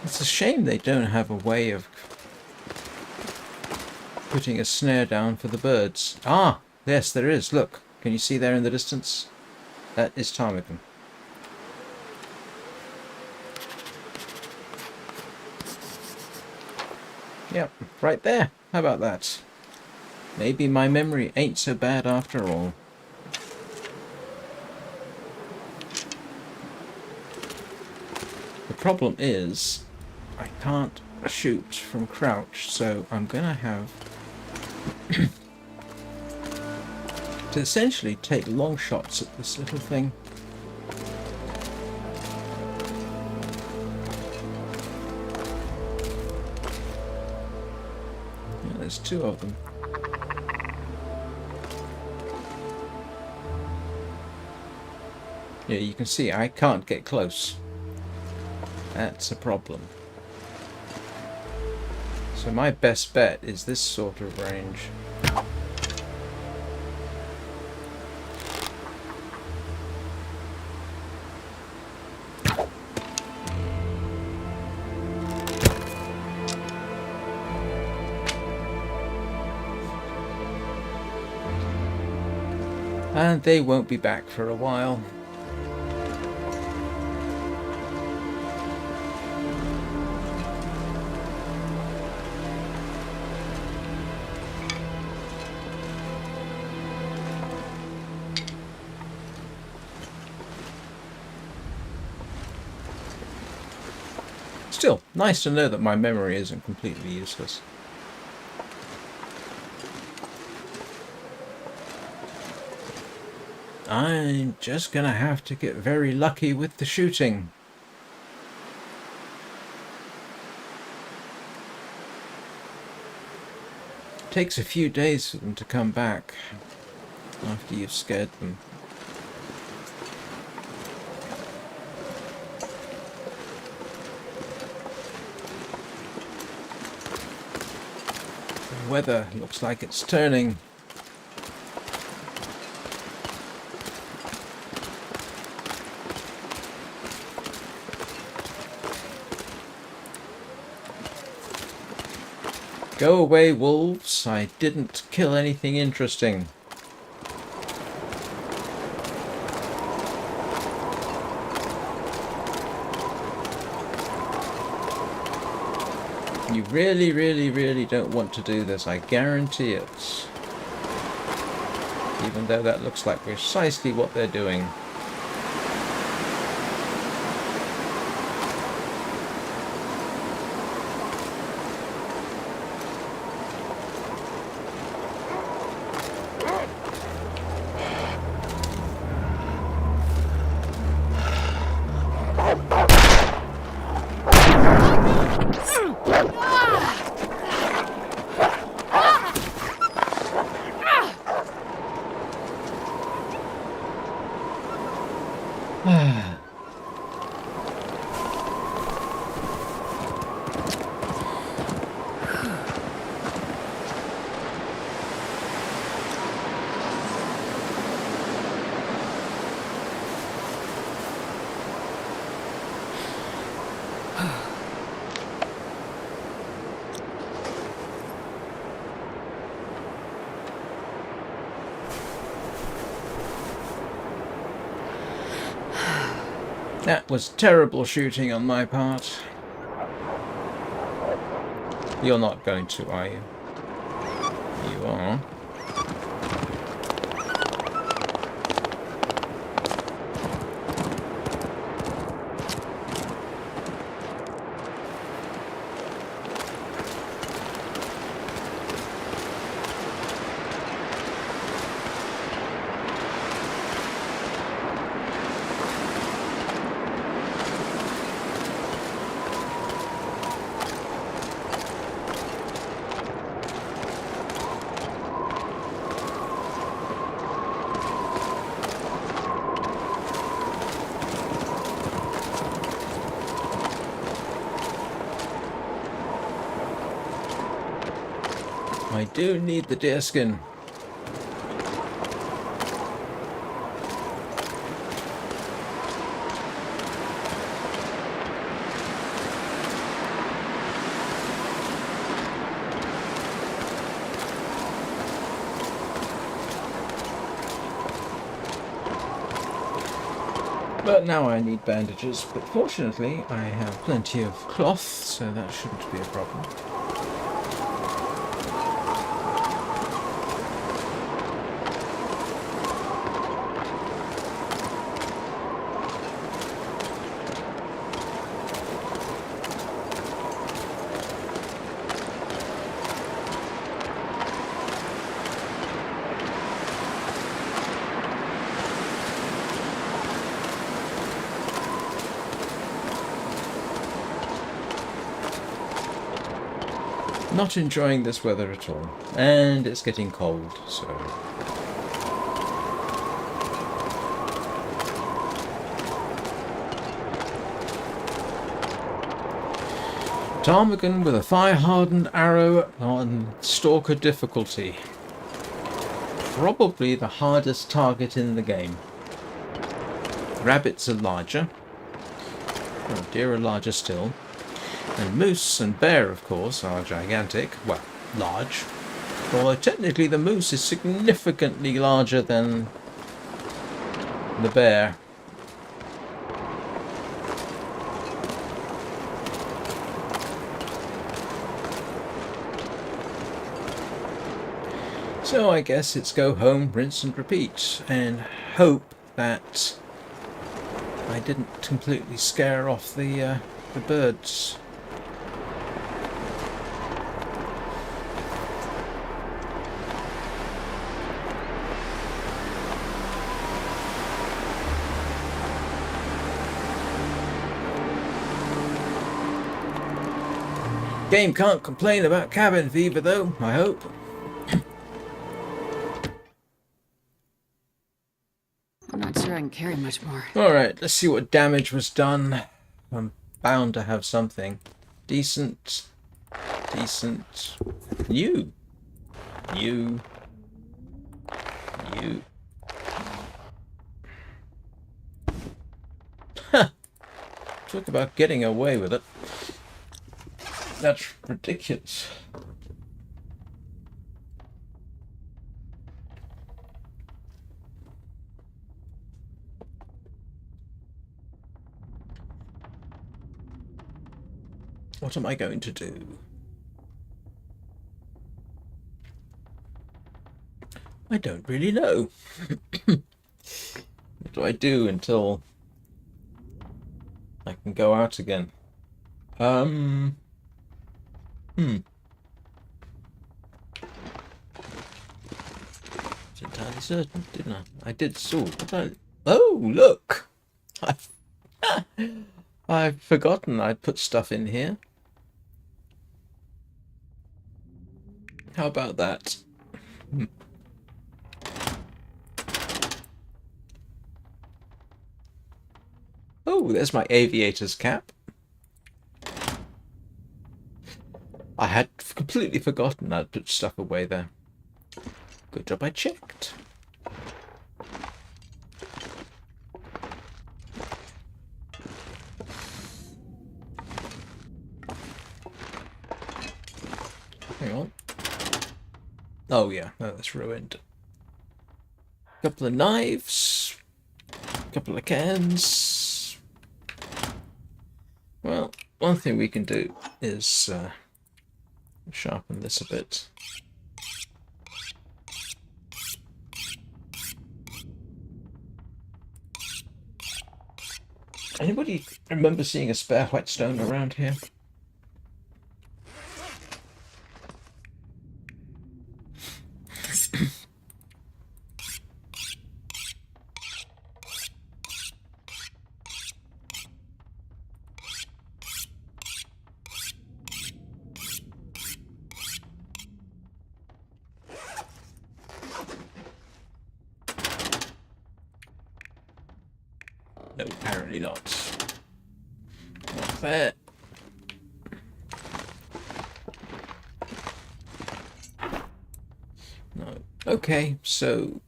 It's a shame they don't have a way of putting a snare down for the birds. Ah, yes, there is. Look, can you see there in the distance? That is ptarmigan. Yep, right there. How about that? Maybe my memory ain't so bad after all. The problem is, I can't shoot from crouch, so I'm gonna have to essentially take long shots at this little thing. two of them. Yeah, you can see I can't get close. That's a problem. So my best bet is this sort of range. And they won't be back for a while. Still, nice to know that my memory isn't completely useless. I'm just gonna have to get very lucky with the shooting. It takes a few days for them to come back after you've scared them. The weather looks like it's turning. Go away, wolves. I didn't kill anything interesting. You really, really, really don't want to do this, I guarantee it. Even though that looks like precisely what they're doing. That was terrible shooting on my part. You're not going to, are you? You are. I do need the deerskin. But now I need bandages, but fortunately I have plenty of cloth, so that shouldn't be a problem. Not enjoying this weather at all. And it's getting cold, so... Ptarmigan with a fire-hardened arrow on Stalker difficulty. Probably the hardest target in the game. Rabbits are larger. Oh, deer are larger still. And moose and bear, of course, are gigantic. Well, large. Although technically the moose is significantly larger than the bear. So I guess it's go home, rinse and repeat, and hope that I didn't completely scare off the birds. Game can't complain about cabin fever though, I hope. I'm not sure I can carry much more. Alright, let's see what damage was done. I'm bound to have something. Decent. Decent. New. New. New. Ha! Talk about getting away with it. That's ridiculous. What am I going to do? I don't really know. What do I do until I can go out again? It's entirely certain, didn't I? I did sort. Oh, look! I've forgotten I'd put stuff in here. How about that? Oh, there's my aviator's cap. I had completely forgotten I'd put stuff away there. Good job I checked. Hang on. Oh yeah, no, that's ruined. Couple of knives. Couple of cans. Well, one thing we can do is sharpen this a bit. Anybody remember seeing a spare whetstone around here? No, apparently not. Not there. No. Okay, so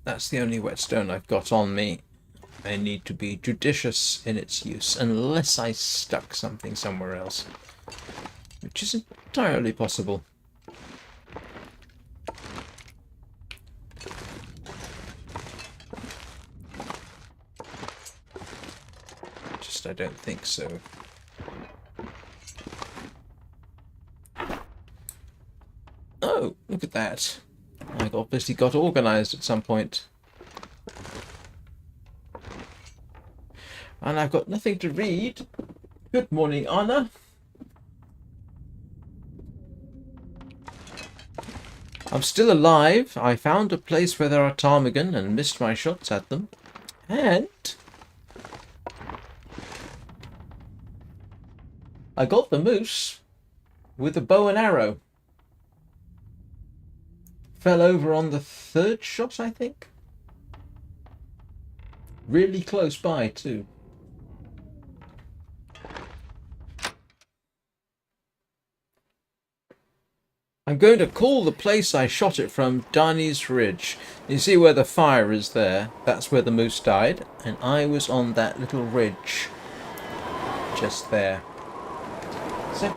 that's the only whetstone I've got on me. I need to be judicious in its use, unless I stuck something somewhere else, which is entirely possible. I don't think so. Oh, look at that. I obviously got organized at some point. And I've got nothing to read. Good morning, Anna. I'm still alive. I found a place where there are ptarmigan and missed my shots at them. And I got the moose with a bow and arrow. fell over on the third shot, I think. Really close by, too. I'm going to call the place I shot it from Darney's Ridge. You see where the fire is there? That's where the moose died. And I was on that little ridge. Just there. So,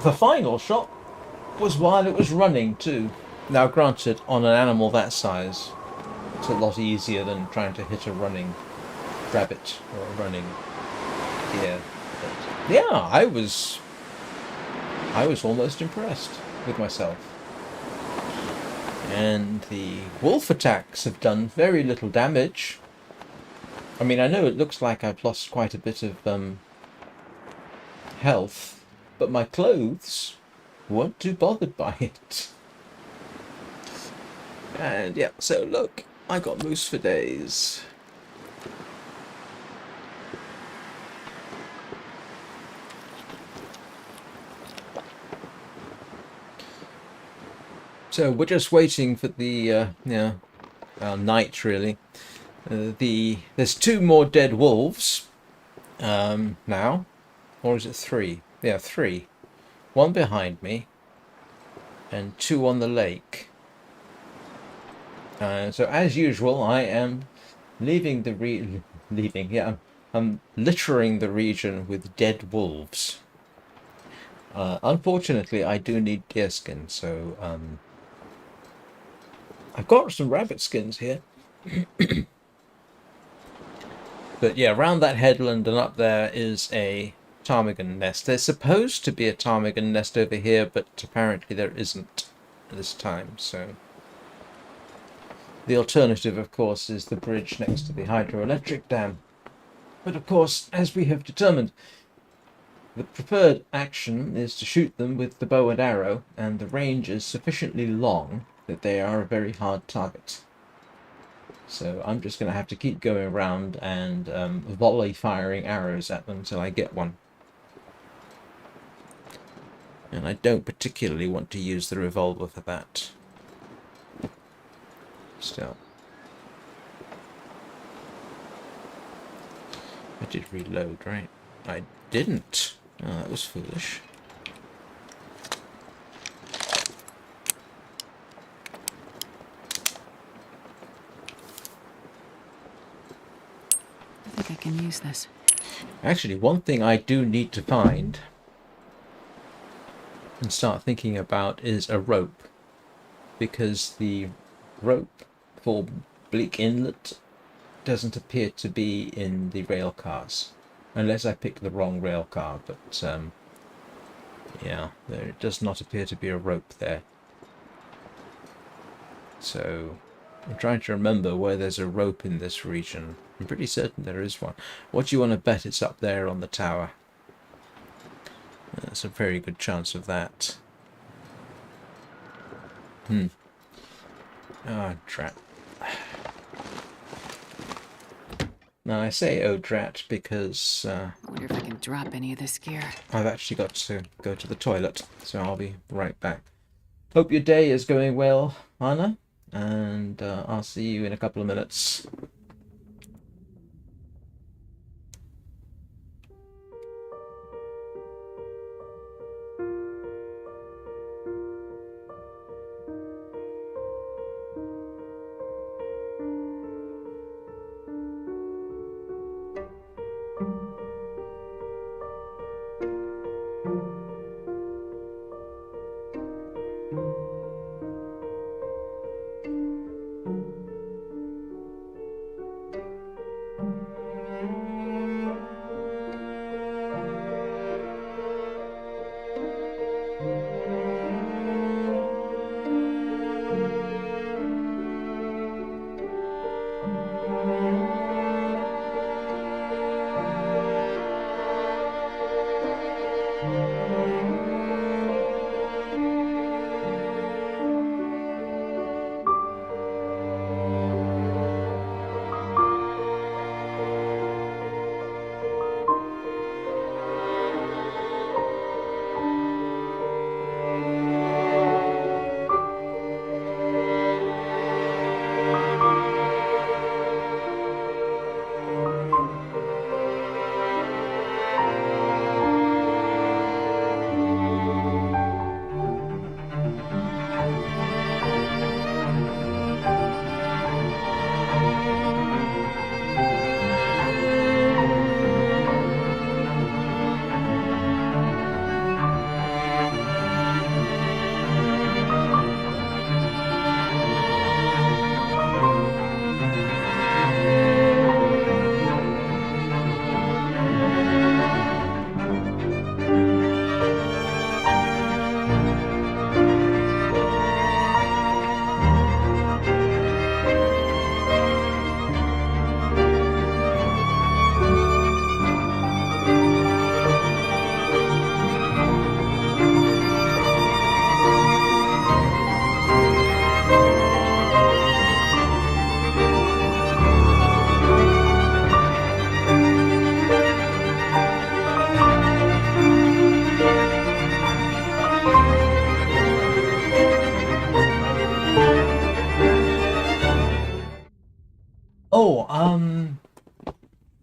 the final shot was while it was running, too. Now, granted, on an animal that size, it's a lot easier than trying to hit a running rabbit or a running deer. But yeah, I was almost impressed with myself. And the wolf attacks have done very little damage. I mean, I know it looks like I've lost quite a bit of health, but my clothes weren't too bothered by it. And yeah, so look, I got moose for days. So we're just waiting for the night, really. There's 2 more dead wolves now, or is it 3? Yeah, 3. 1 behind me, and 2 on the lake. So as usual, I am leaving the I'm littering the region with dead wolves. Unfortunately, I do need deer skin, so I've got some rabbit skins here. But yeah, around that headland and up there is a ptarmigan nest. There's supposed to be a ptarmigan nest over here, but apparently there isn't this time, so... The alternative, of course, is the bridge next to the hydroelectric dam. But of course, as we have determined, the preferred action is to shoot them with the bow and arrow, and the range is sufficiently long that they are a very hard target. So I'm just going to have to keep going around and volley firing arrows at them until I get one. And I don't particularly want to use the revolver for that. Still. I did reload, right? I didn't. Oh, that was foolish. I think I can use this. Actually, one thing I do need to find and start thinking about is a rope. Because the rope for Bleak Inlet doesn't appear to be in the rail cars. Unless I picked the wrong rail car, but yeah, there does not appear to be a rope there. So I'm trying to remember where there's a rope in this region. I'm pretty certain there is one. What do you want to bet? It's up there on the tower. There's a very good chance of that. Ah, drat. Now I say oh drat because I wonder if I can drop any of this gear. I've actually got to go to the toilet, so I'll be right back. Hope your day is going well, Anna, and I'll see you in a couple of minutes. Oh,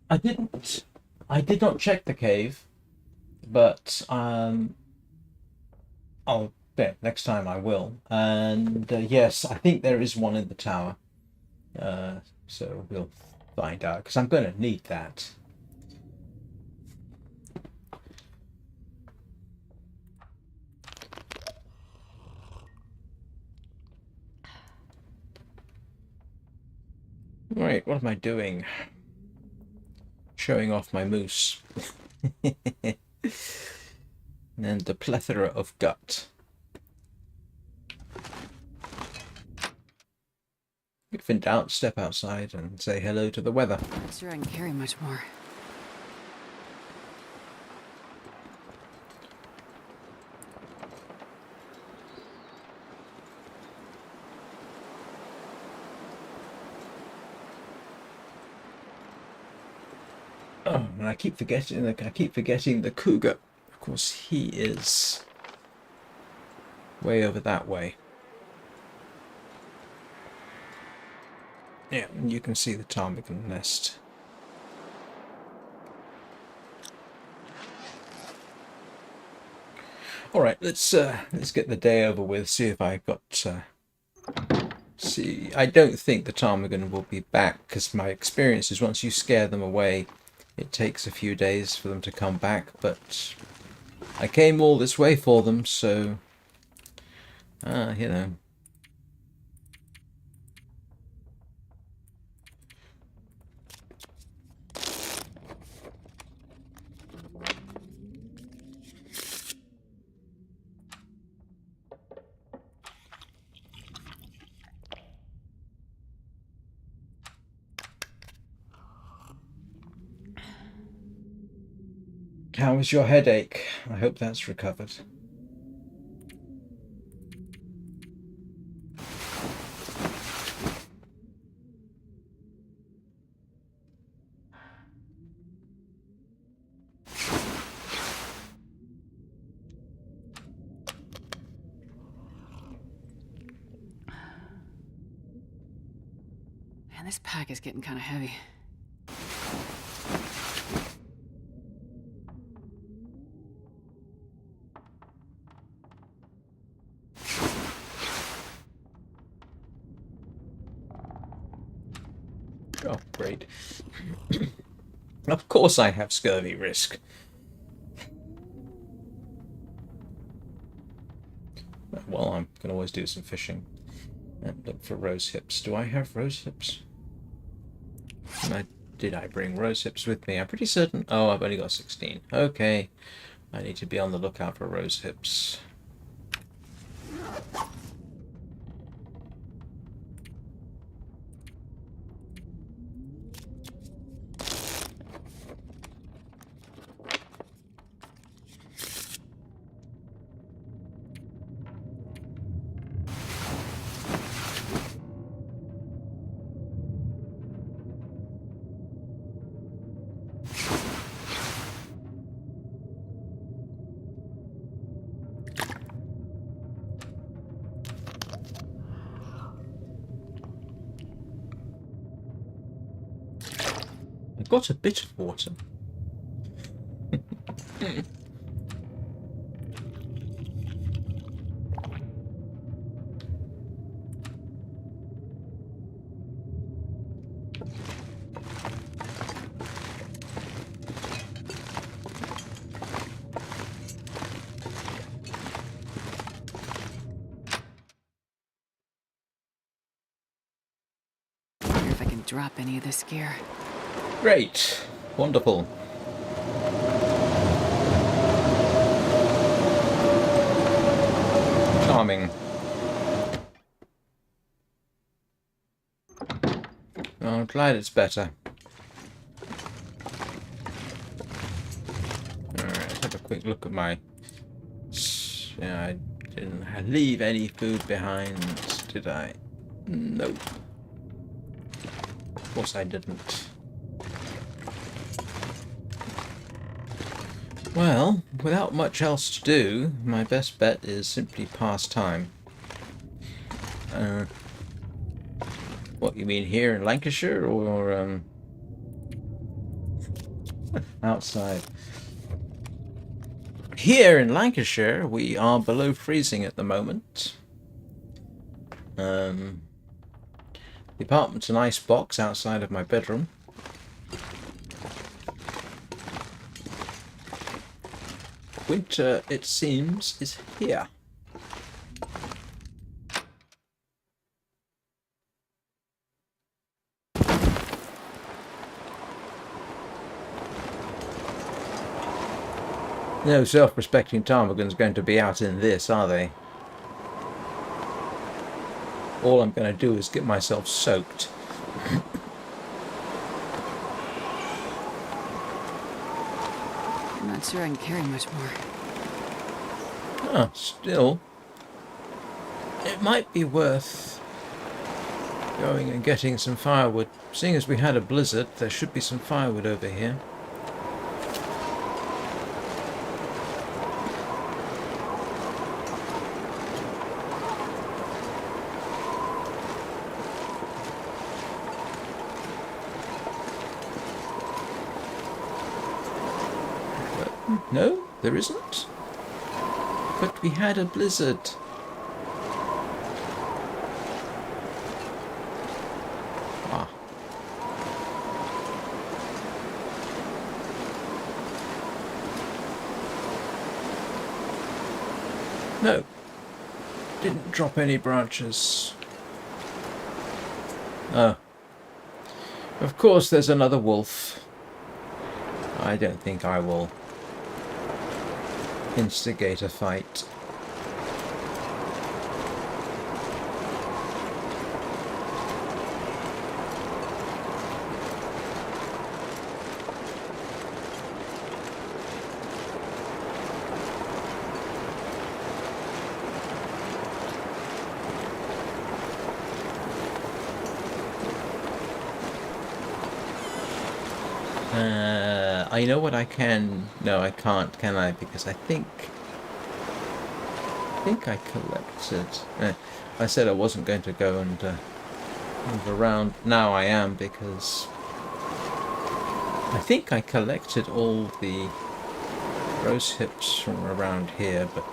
I did not check the cave, but oh, yeah, next time I will. And yes, I think there is one in the tower. So we'll find out, because I'm going to need that. Right, what am I doing? Showing off my moose. And the plethora of gut. If in doubt, step outside and say hello to the weather. Not sure I can carry much more. Oh, and I keep forgetting the cougar. Of course, he is way over that way. Yeah, and you can see the ptarmigan nest. All right, let's get the day over with. See if I got. See, I don't think the ptarmigan will be back, because my experience is once you scare them away, it takes a few days for them to come back. But I came all this way for them, so you know. How is your headache? I hope that's recovered. Man, this pack is getting kind of heavy. Oh, great. Of course I have scurvy risk. Well, I can always do some fishing. And look for rose hips. Do I have rose hips? Did I bring rose hips with me? I'm pretty certain. Oh, I've only got 16. Okay. I need to be on the lookout for rose hips. I've got a bit of water. Wonder if I can drop any of this gear. Great. Wonderful. Charming. Oh, I'm glad it's better. Alright, let's have a quick look at my... Yeah, I didn't leave any food behind, did I? Nope. Of course I didn't. Well, without much else to do, my best bet is simply pass time. What, you mean here in Lancashire or outside? Here in Lancashire, we are below freezing at the moment. The apartment's an ice box outside of my bedroom. Winter, it seems, is here. No self-respecting ptarmigan's going to be out in this, are they? All I'm going to do is get myself soaked. I'm not sure I can carry much more. Ah, still, it might be worth going and getting some firewood. Seeing as we had a blizzard, there should be some firewood over here. No, there isn't. But we had a blizzard. Ah. No. Didn't drop any branches. Oh. Of course there's another wolf. I don't think I will instigate a fight. I know what I can. No, I can't, can I? Because I think I collected. I said I wasn't going to go and move around. Now I am, because I think I collected all the rose hips from around here. But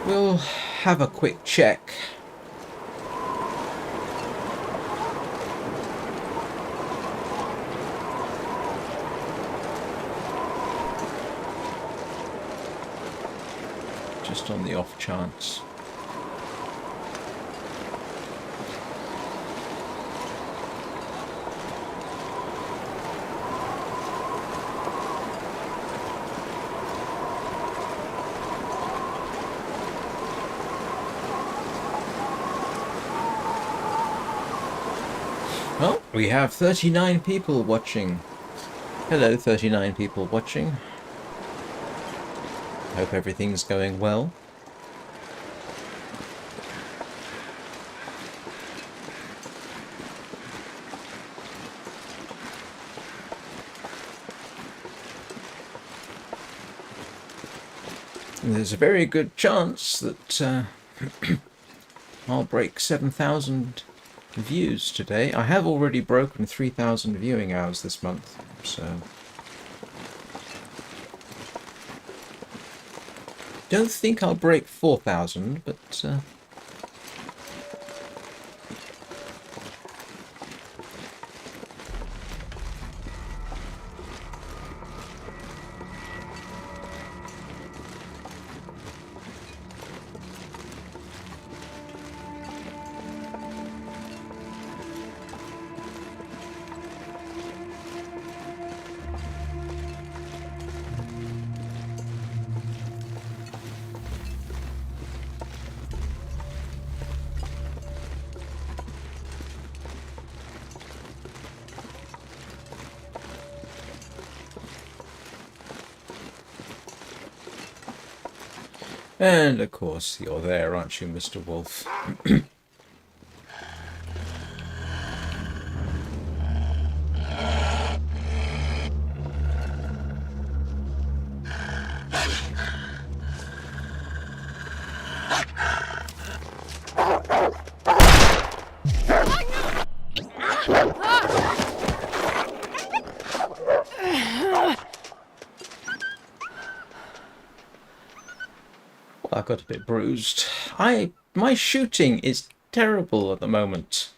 we'll have a quick check. Just on the off chance. Well, we have 39 people watching. Hello, 39 people watching. Hope everything's going well. And there's a very good chance that I'll break 7,000 views today. I have already broken 3,000 viewing hours this month, so don't think I'll break 4,000, but and of course you're there, aren't you, Mr. Wolf? Well, I got a bit bruised. My shooting is terrible at the moment.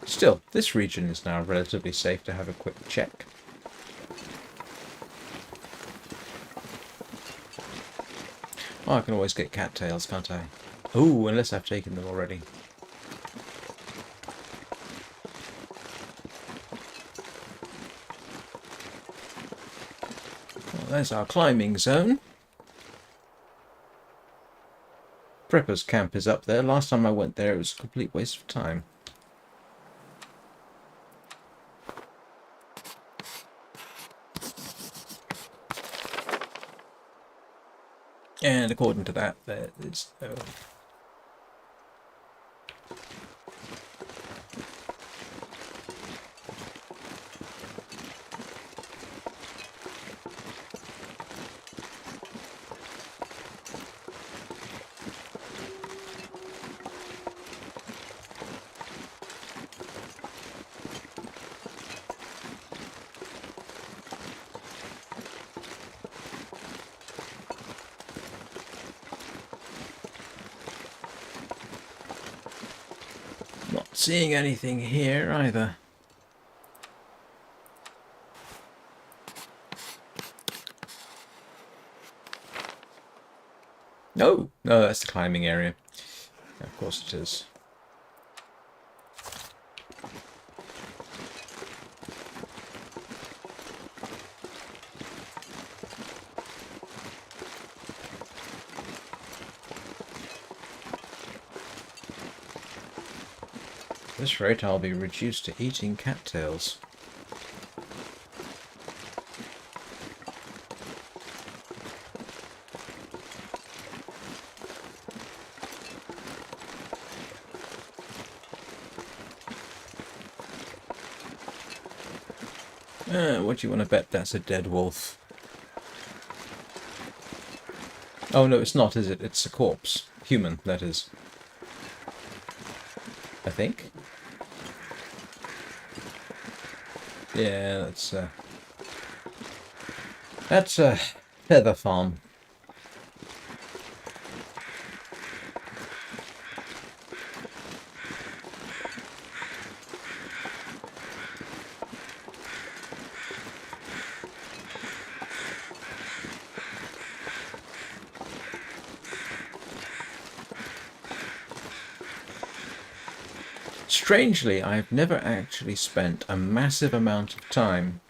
Still, this region is now relatively safe to have a quick check. Oh, I can always get cattails, can't I? Oh, unless I've taken them already. Well, there's our climbing zone. Prepper's camp is up there. Last time I went there, it was a complete waste of time. And according to that, there is no... Not seeing anything here either. No, no, that's the climbing area. Of course it is. At this rate, I'll be reduced to eating cattails. What do you want to bet that's a dead wolf? Oh no, it's not, is it? It's a corpse. Human, that is. I think. Yeah, that's a feather farm. Strangely, I've never actually spent a massive amount of time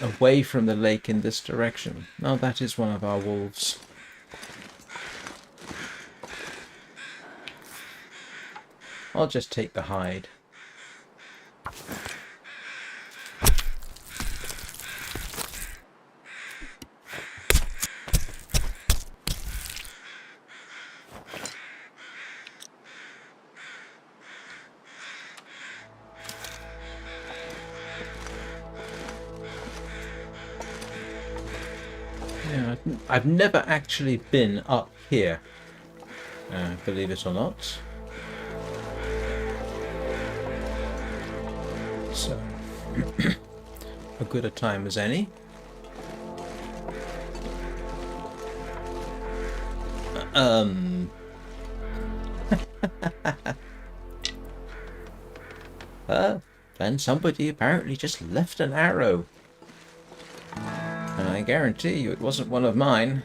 away from the lake in this direction. Now that is one of our wolves. I'll just take the hide. Yeah, I've never actually been up here, believe it or not. So, a good a time as any. Then somebody apparently just left an arrow. And I guarantee you it wasn't one of mine.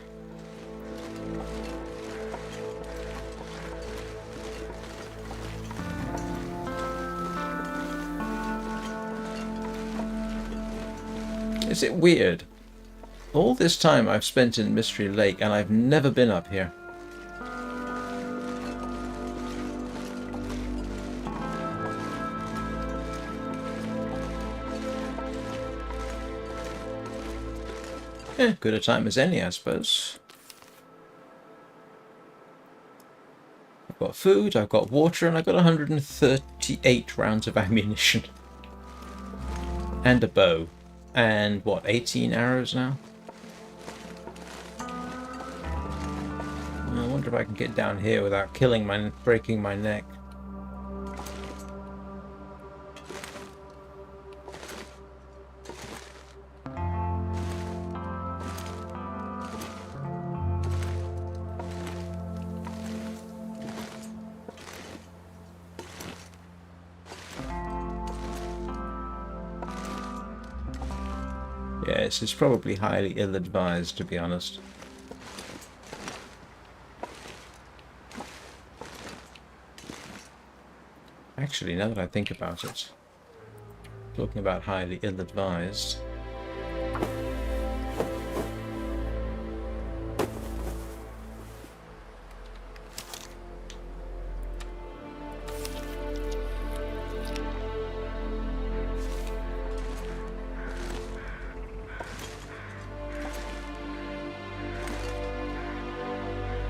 Is it weird? All this time I've spent in Mystery Lake and I've never been up here. Good a time as any, I suppose. I've got food, I've got water, and I've got 138 rounds of ammunition. And a bow. And what, 18 arrows now? I wonder if I can get down here without breaking my neck. Yes, it's probably highly ill-advised, to be honest. Actually, now that I think about it, talking about highly ill-advised,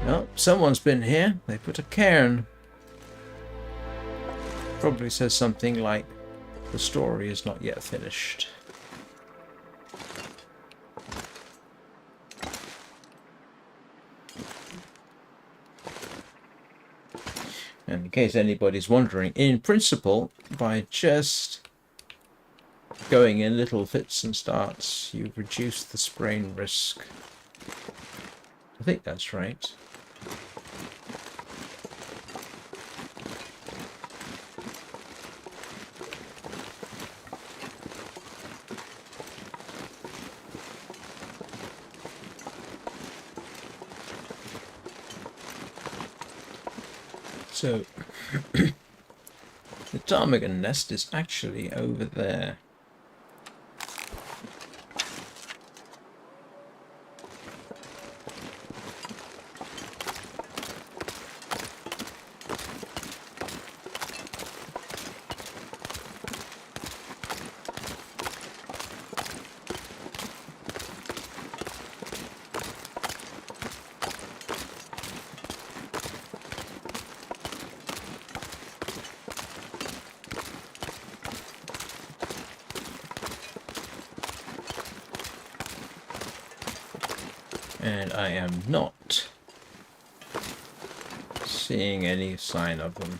well, someone's been here. They put a cairn. Probably says something like, the story is not yet finished. And in case anybody's wondering, in principle, by just going in little fits and starts, you reduce the sprain risk. I think that's right. So, the ptarmigan nest is actually over there. And I am not seeing any sign of them.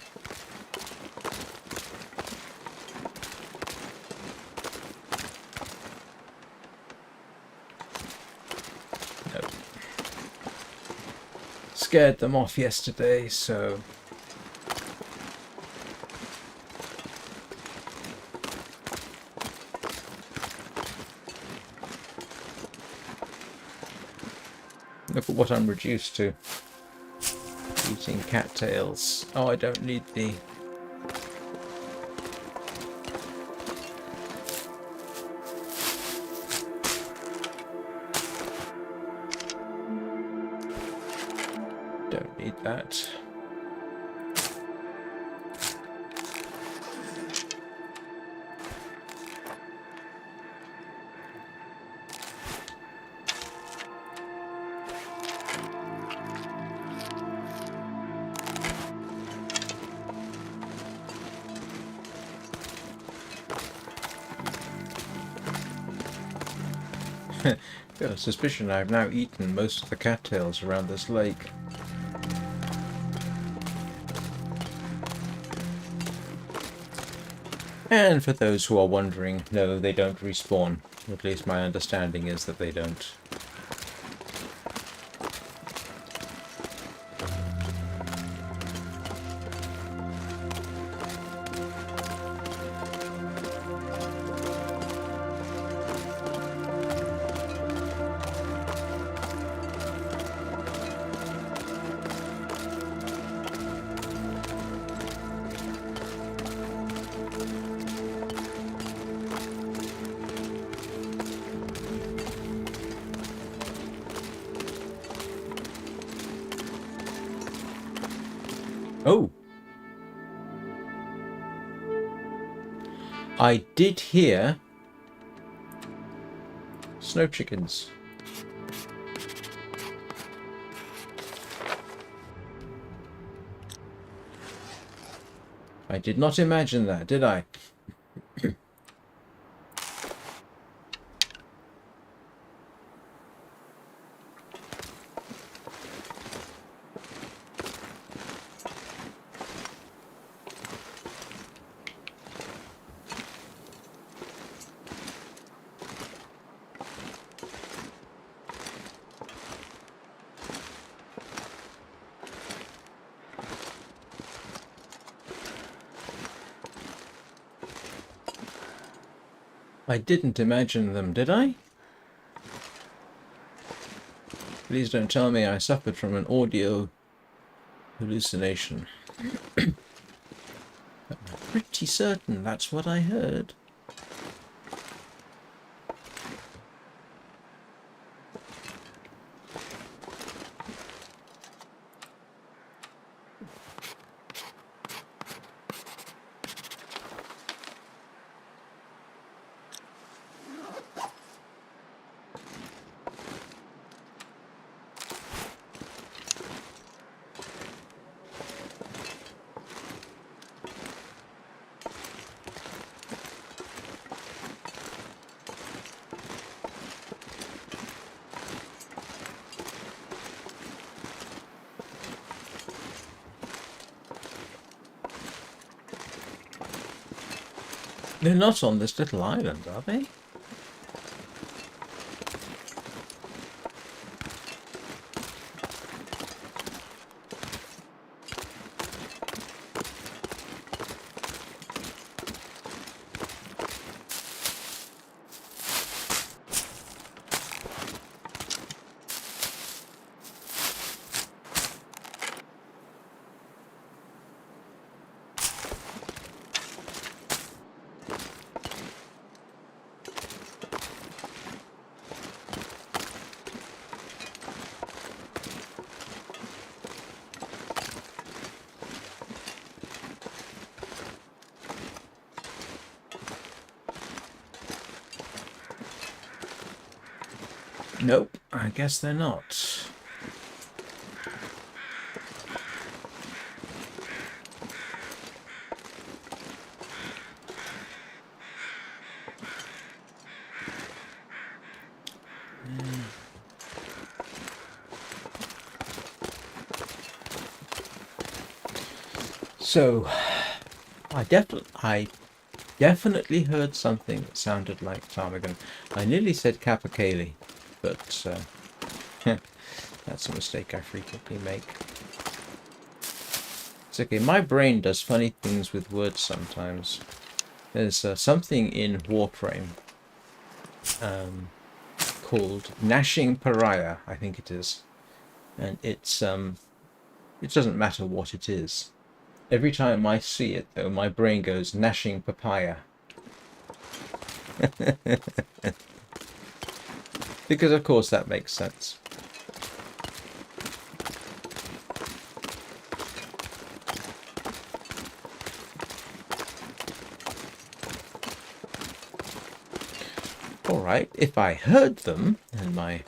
Nope. Scared them off yesterday, so... Look at what I'm reduced to. Eating cattails. Oh, I don't need the... Don't need that. Got a suspicion I've now eaten most of the cattails around this lake. And for those who are wondering, no, they don't respawn. At least my understanding is that they don't. Oh! I did hear snow chickens. I did not imagine that, did I? I didn't imagine them, did I? Please don't tell me I suffered from an audio hallucination. I'm pretty certain that's what I heard. They're not on this little island, are they? Nope, I guess they're not. So, I definitely heard something that sounded like ptarmigan. I nearly said capercaillie, but that's a mistake I frequently make. It's okay, my brain does funny things with words sometimes. There's something in Warframe called gnashing pariah, I think it is. And it's it doesn't matter what it is. Every time I see it, though, my brain goes gnashing papaya. Because, of course, that makes sense. Alright, if I heard them, and my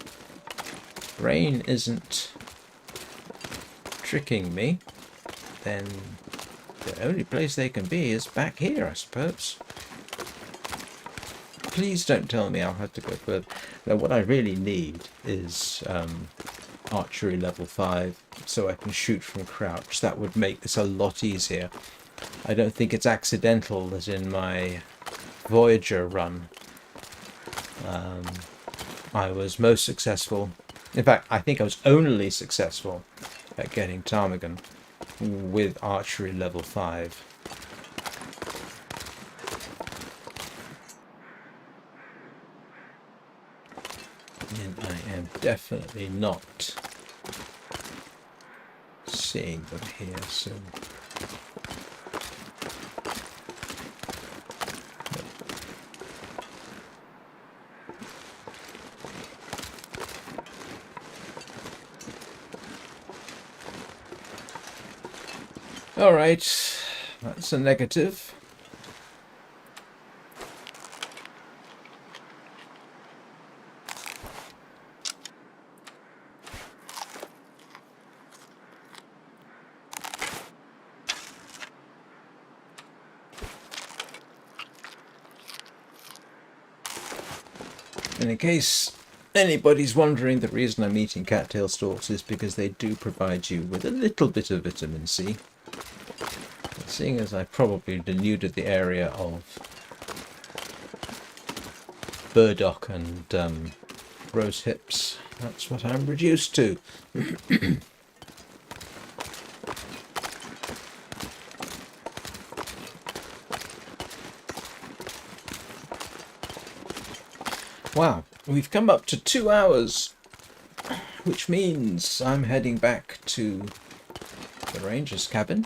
brain isn't tricking me, then the only place they can be is back here, I suppose. Please don't tell me I'll have to go further. Now, what I really need is archery level 5, so I can shoot from crouch. That would make this a lot easier. I don't think it's accidental that in my Voyager run, I was most successful. In fact, I think I was only successful at getting ptarmigan with archery level 5. And I am definitely not seeing them here soon. Alright, that's a negative. And in case anybody's wondering, the reason I'm eating cattail stalks is because they do provide you with a little bit of vitamin C. And seeing as I probably denuded the area of burdock and rose hips, that's what I'm reduced to. Wow, we've come up to 2 hours, which means I'm heading back to the ranger's cabin.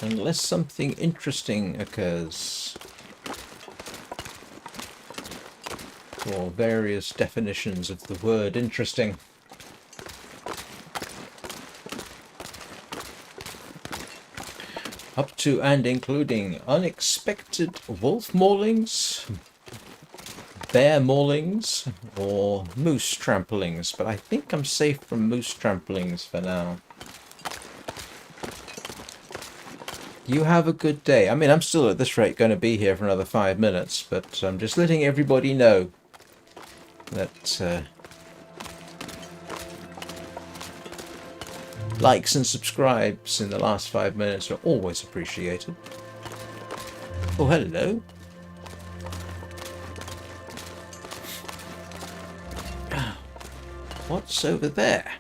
Unless something interesting occurs. Or various definitions of the word interesting. Up to and including unexpected wolf maulings, bear maulings, or moose tramplings, but I think I'm safe from moose tramplings for now. You have a good day. I mean, I'm still at this rate going to be here for another 5 minutes, but I'm just letting everybody know that likes and subscribes in the last 5 minutes are always appreciated. Oh, hello. What's over there?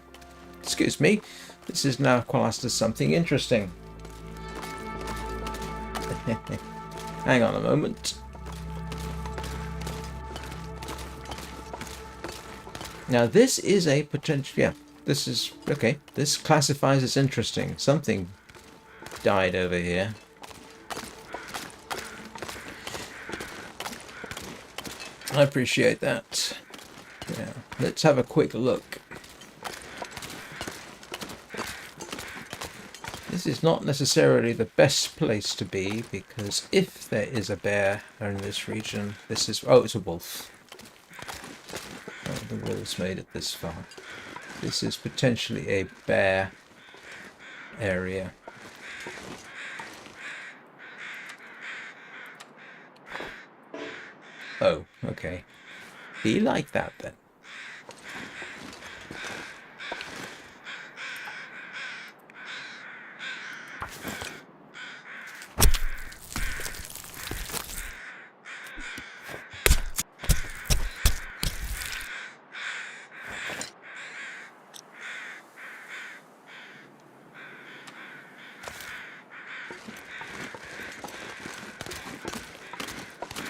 Excuse me. This is now classed as something interesting. Hang on a moment. Now this is a potential... Yeah, this is... Okay, this classifies as interesting. Something died over here. I appreciate that. Yeah, let's have a quick look. This is not necessarily the best place to be, because if there is a bear in this region, this is... Oh, it's a wolf. Oh, the wolves made it this far. This is potentially a bear area. Oh, okay. Be like that then.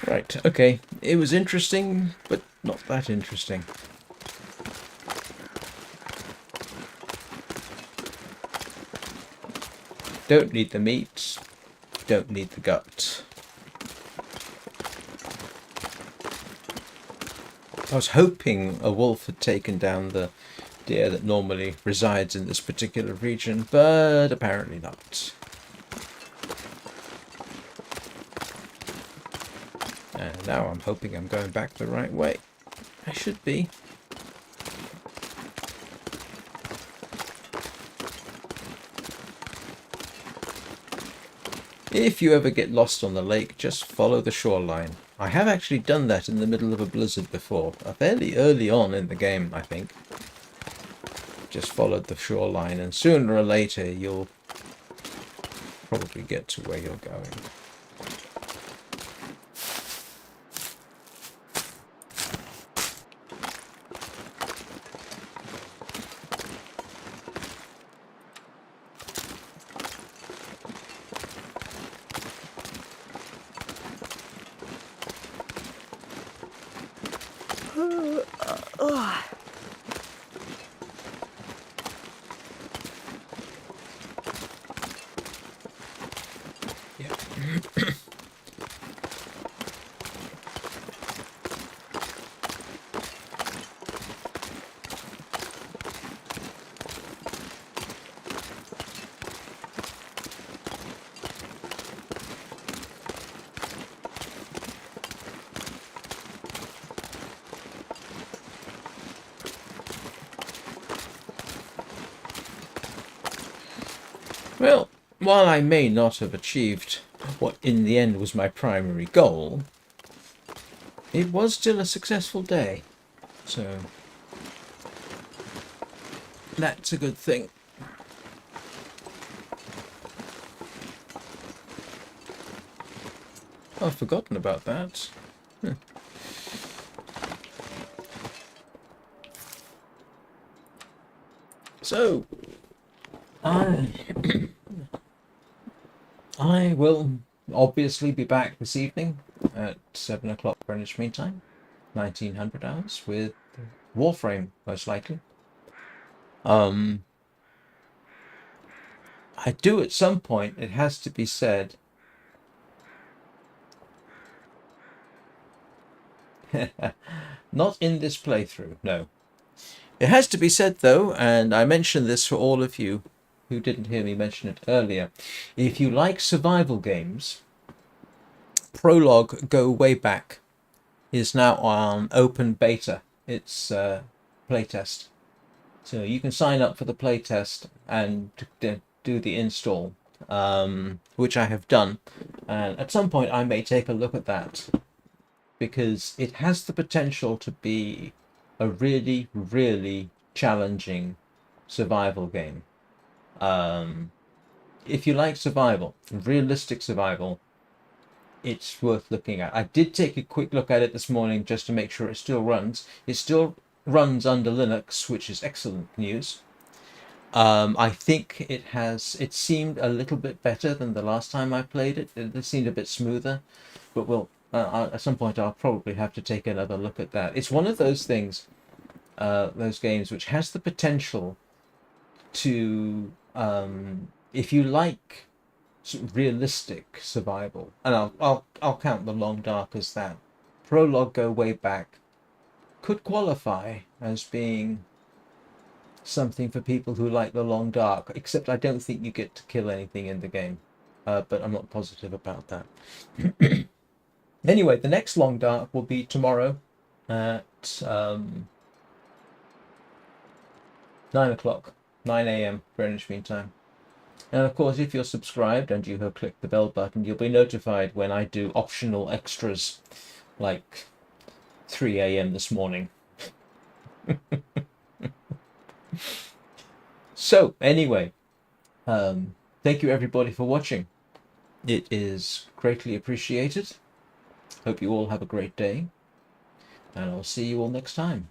Right, okay. It was interesting, but not that interesting. Don't need the meat. Don't need the gut. I was hoping a wolf had taken down the deer that normally resides in this particular region, but apparently not. And now I'm hoping I'm going back the right way. I should be. If you ever get lost on the lake, just follow the shoreline. I have actually done that in the middle of a blizzard before. Fairly early on in the game, I think. Just followed the shoreline, and sooner or later you'll probably get to where you're going. Well, while I may not have achieved what in the end was my primary goal, it was still a successful day, so that's a good thing. I've forgotten about that. So, I will obviously be back this evening at 7 o'clock Greenwich Mean Time, 1900 hours, with Warframe, most likely. I do at some point, it has to be said, not in this playthrough, no. It has to be said though, and I mention this for all of you who didn't hear me mention it earlier, if you like survival games, Prologue Go Way Back is now on open beta. It's playtest. So you can sign up for the playtest and do the install, which I have done. And at some point I may take a look at that, because it has the potential to be a really, really challenging survival game. If you like survival, realistic survival, it's worth looking at. I did take a quick look at it this morning just to make sure it still runs. It still runs under Linux, which is excellent news. I think it seemed a little bit better than the last time I played it. It seemed a bit smoother, but at some point I'll probably have to take another look at that. It's one of those things, those games which has the potential to, if you like realistic survival, and I'll count The Long Dark as that. Prologue Go Way Back could qualify as being something for people who like The Long Dark, except I don't think you get to kill anything in the game, but I'm not positive about that. Anyway, the next Long Dark will be tomorrow at 9 o'clock, 9 a.m. Greenwich Mean Time. And of course, if you're subscribed and you have clicked the bell button, you'll be notified when I do optional extras, like 3 a.m. this morning. So, anyway, thank you everybody for watching. It is greatly appreciated. Hope you all have a great day, and I'll see you all next time.